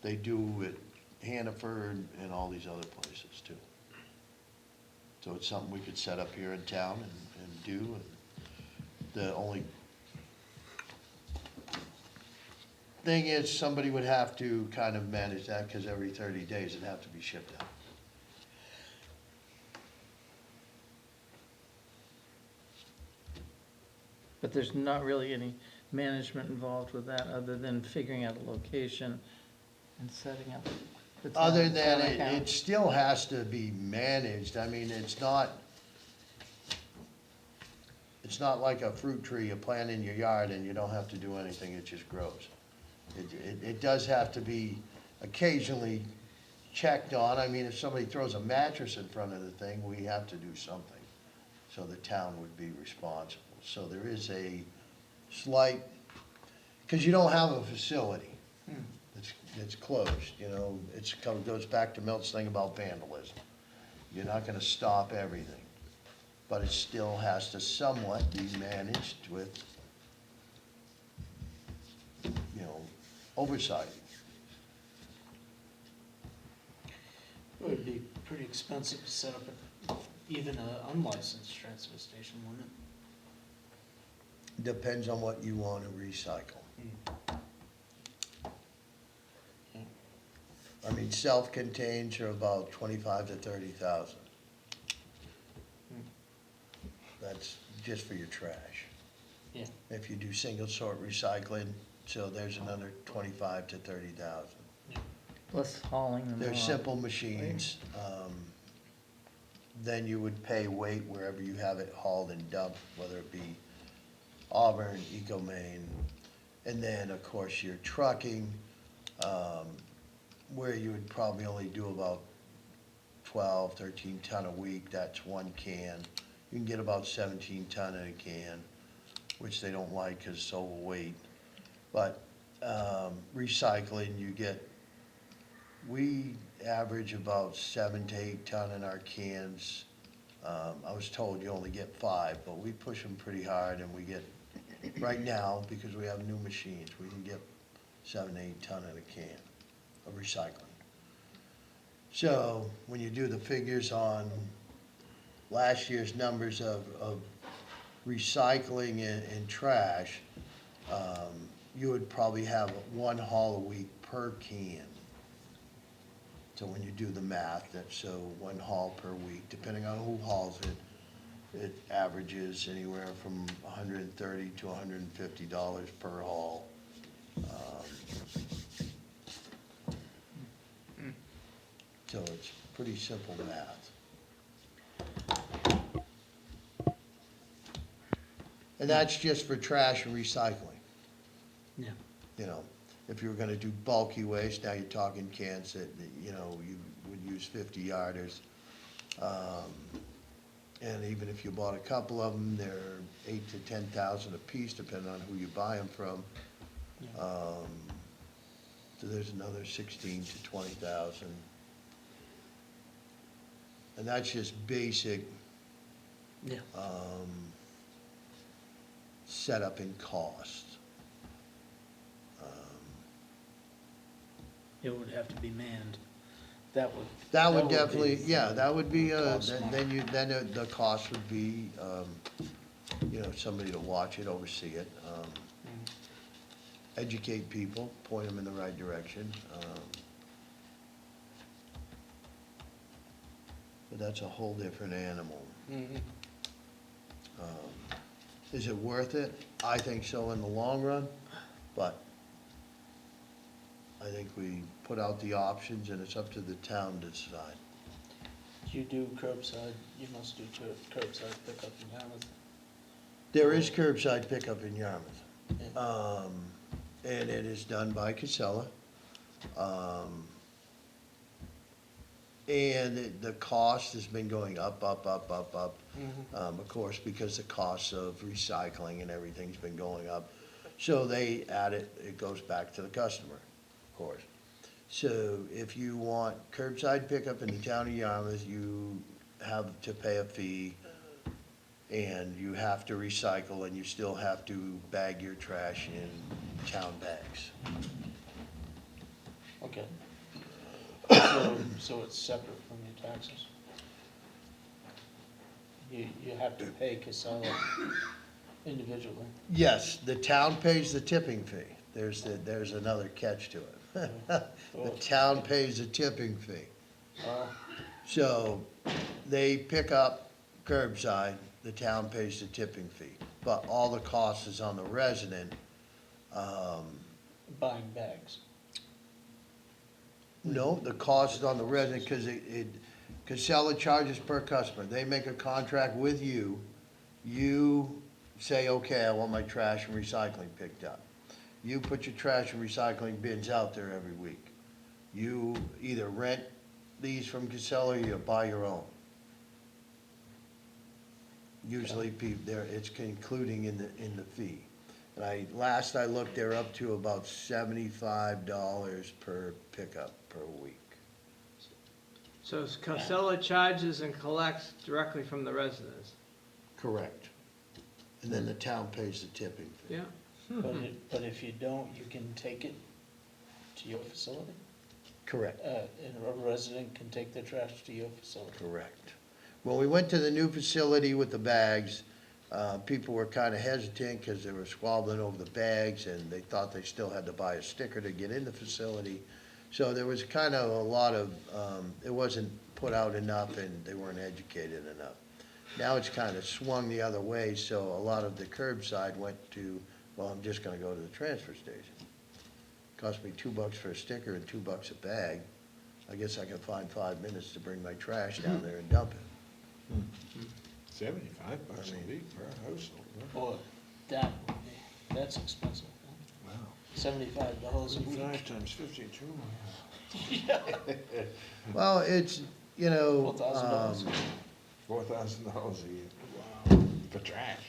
they do at Hannaford and all these other places too. So it's something we could set up here in town and do, and the only thing is, somebody would have to kind of manage that, because every 30 days it'd have to be shipped out. But there's not really any management involved with that, other than figuring out a location and setting up the town. Other than town it account. still has to be managed, I mean, it's not like a fruit tree you plant in your yard and you don't have to do anything, it just grows. It does have to be occasionally checked on. I mean, if somebody throws a mattress in front of the thing, we have to do something. So the town would be responsible. So there is a slight, because you don't have a facility. It's closed, you know, goes back to Milt's thing about vandalism. You're not gonna stop everything, but it still has to somewhat be managed with, you know, oversight. It would be pretty expensive to set up even an unlicensed transfer station, wouldn't it? Depends on what you want to recycle. I mean, self-contained are about 25 to 30,000. That's just for your trash. Yeah. If you do single sort recycling, so there's another 25 to 30,000. Plus hauling them They're off. simple machines. Then you would pay weight wherever you have it hauled and dumped, whether it be Auburn, Ecomaine, and then, of course, your trucking, where you would probably only do about 12, 13 ton a week, that's one can. You can get about 17 ton in a can, which they don't like because it's overweight. But recycling, we average about 7 to 8 ton in our cans. I was told you only get 5, but we push them pretty hard, and we get, right now, because we have new machines, we can get 7 to 8 ton in a can of recycling. So when you do the figures on last year's numbers of recycling and trash, you would probably have one haul a week per can. So when you do the math, so one haul per week, depending on who hauls it, it averages anywhere from $130 to $150 per haul. So it's pretty simple math. And that's just for trash and recycling. Yeah. You know, if you were gonna do bulky waste, now you're talking cans that, you know, you would use 50 yarders. And even if you bought a couple of them, they're 8 to 10,000 a piece, depending on who you buy them from. So there's another 16 to 20,000. And that's just basic, Yeah. setup and cost. It would have to be manned. That would. That would be- definitely, yeah, that would be, Cost then the cost would be, you know, somebody to watch it, oversee it, educate people, point them in the right direction. But that's a whole different animal. Mhm. Is it worth it? I think so in the long run, but I think we put out the options and it's up to the town to decide. You do curbside, you must do curbside pickup in Yarmouth. There is curbside pickup in Yarmouth. Yeah. And it is done by Casella. And the cost has been going up. Mhm. Of course, because the cost of recycling and everything's been going up. So they add it, it goes back to the customer, of course. So if you want curbside pickup in the town of Yarmouth, you have to pay a fee, and you have to recycle, and you still have to bag your trash in town bags. Okay. So it's separate from your taxes? You have to pay Casella individually? Yes, the town pays the tipping fee. There's another catch to it. The town pays a tipping fee. Oh, So they pick up curbside, the town pays the tipping fee. But all the cost is on the resident. buying bags. No, the cost is on the resident because Casella charges per customer. They make a contract with you. You say, okay, I want my trash and recycling picked up. You put your trash and recycling bins out there every week. You either rent these from Casella or you buy your own. Usually it's including in the fee. And last I looked, they're up to about $75 per pickup per week. So Casella charges and collects directly from the residents? Correct. And then the town pays the tipping fee. Yeah. But if you don't, you can take it to your facility? Correct. And a resident can take their trash to your facility? Correct. When we went to the new facility with the bags, people were kind of hesitant because they were squabbling over the bags and they thought they still had to buy a sticker to get in the facility. So there was kind of a lot of, it wasn't put out enough and they weren't educated enough. Now it's kind of swung the other way, so a lot of the curbside went to, well, I'm just gonna go to the transfer station. Cost me $2 for a sticker and $2 a bag. I guess I can find 5 minutes to bring my trash down there and dump it. $75 a week per household, huh? Boy, that would be, that's expensive. Huh? Wow. $75 a week. 25 times 52. Well, it's, you know, $4,000. $4,000 a year. For trash.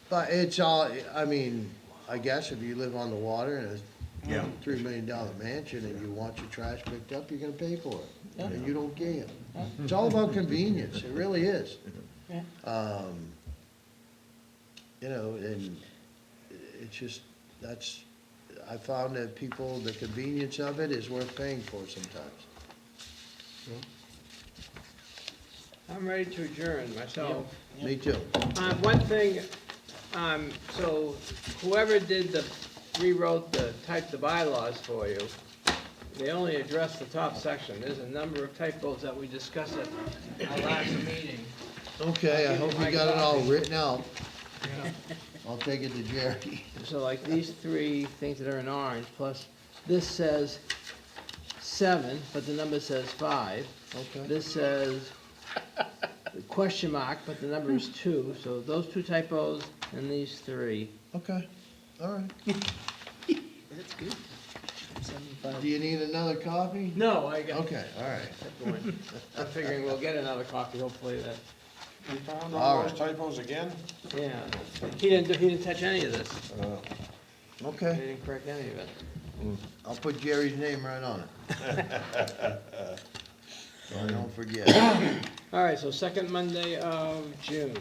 but it's all, I mean, I guess if you live on the water in Yeah. a $3 million mansion and you want your trash picked up, you're gonna pay for it. Yeah. And you don't care. Yeah. It's all about convenience, it really is. Yeah. You know, and it's just, I found that people, the convenience of it is worth paying for sometimes. I'm ready to adjourn myself. Yeah. Me too. One thing, so whoever typed the bylaws for you, they only addressed the top section. There's a number of typos that we discussed at our last meeting. Okay, I hope you got it all written out. I'll take it to Jerry. So like these three things that are in orange, plus this says 7, but the number says 5. Okay. This says question mark, but the number is 2. So those 2 typos and these 3. Okay, all right. That's good. 75. Do you need another copy? No, I got Okay, all right. I'm figuring we'll get another copy, hopefully that, You found All all those right. typos again? yeah. He didn't touch any of this. He Okay, didn't correct any of it. I'll put Jerry's name right on it. So I don't forget. All right, so second Monday of June.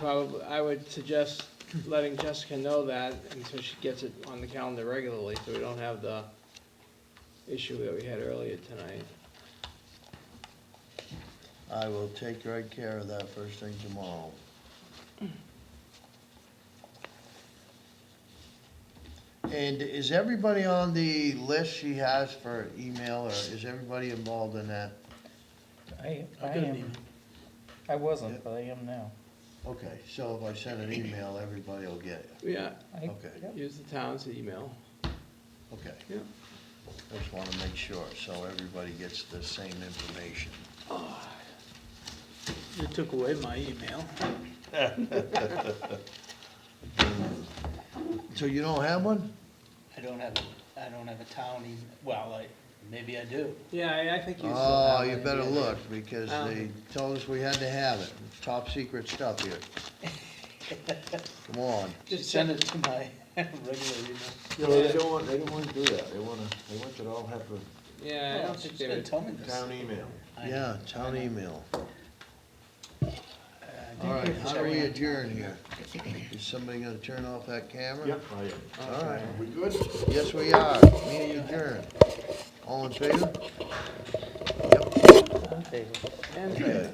I would suggest letting Jessica know that until she gets it on the calendar regularly, so we don't have the issue that we had earlier tonight. I will take right care of that first thing tomorrow. And is everybody on the list she has for email, or is everybody involved in that? I I got an am, email. I wasn't, but I am now. Okay, so if I send an email, everybody will get it. Yeah, I- Okay. yep. use the town's email. Okay. Yeah. Just want to make sure, so everybody gets the same information. You took away my email. So you don't have one? I don't have a town email, well, Maybe I do. Yeah, I think you still Oh, have you it. better look, because Um, they told us we had to have it. Top secret stuff here. Come on. Just send it to my regular email. Yeah, well, they don't wanna do that, they want you to all have Yeah, I Well, don't think she's they gonna would. tell me a this. town email. I- Yeah, town I know. email. I All right, think how do we're we checking. adjourn here? Is somebody gonna turn off that camera? Yep, I am. All right, We good? yes, we are. Meeting adjourned. All in favor? On favor. And Okay.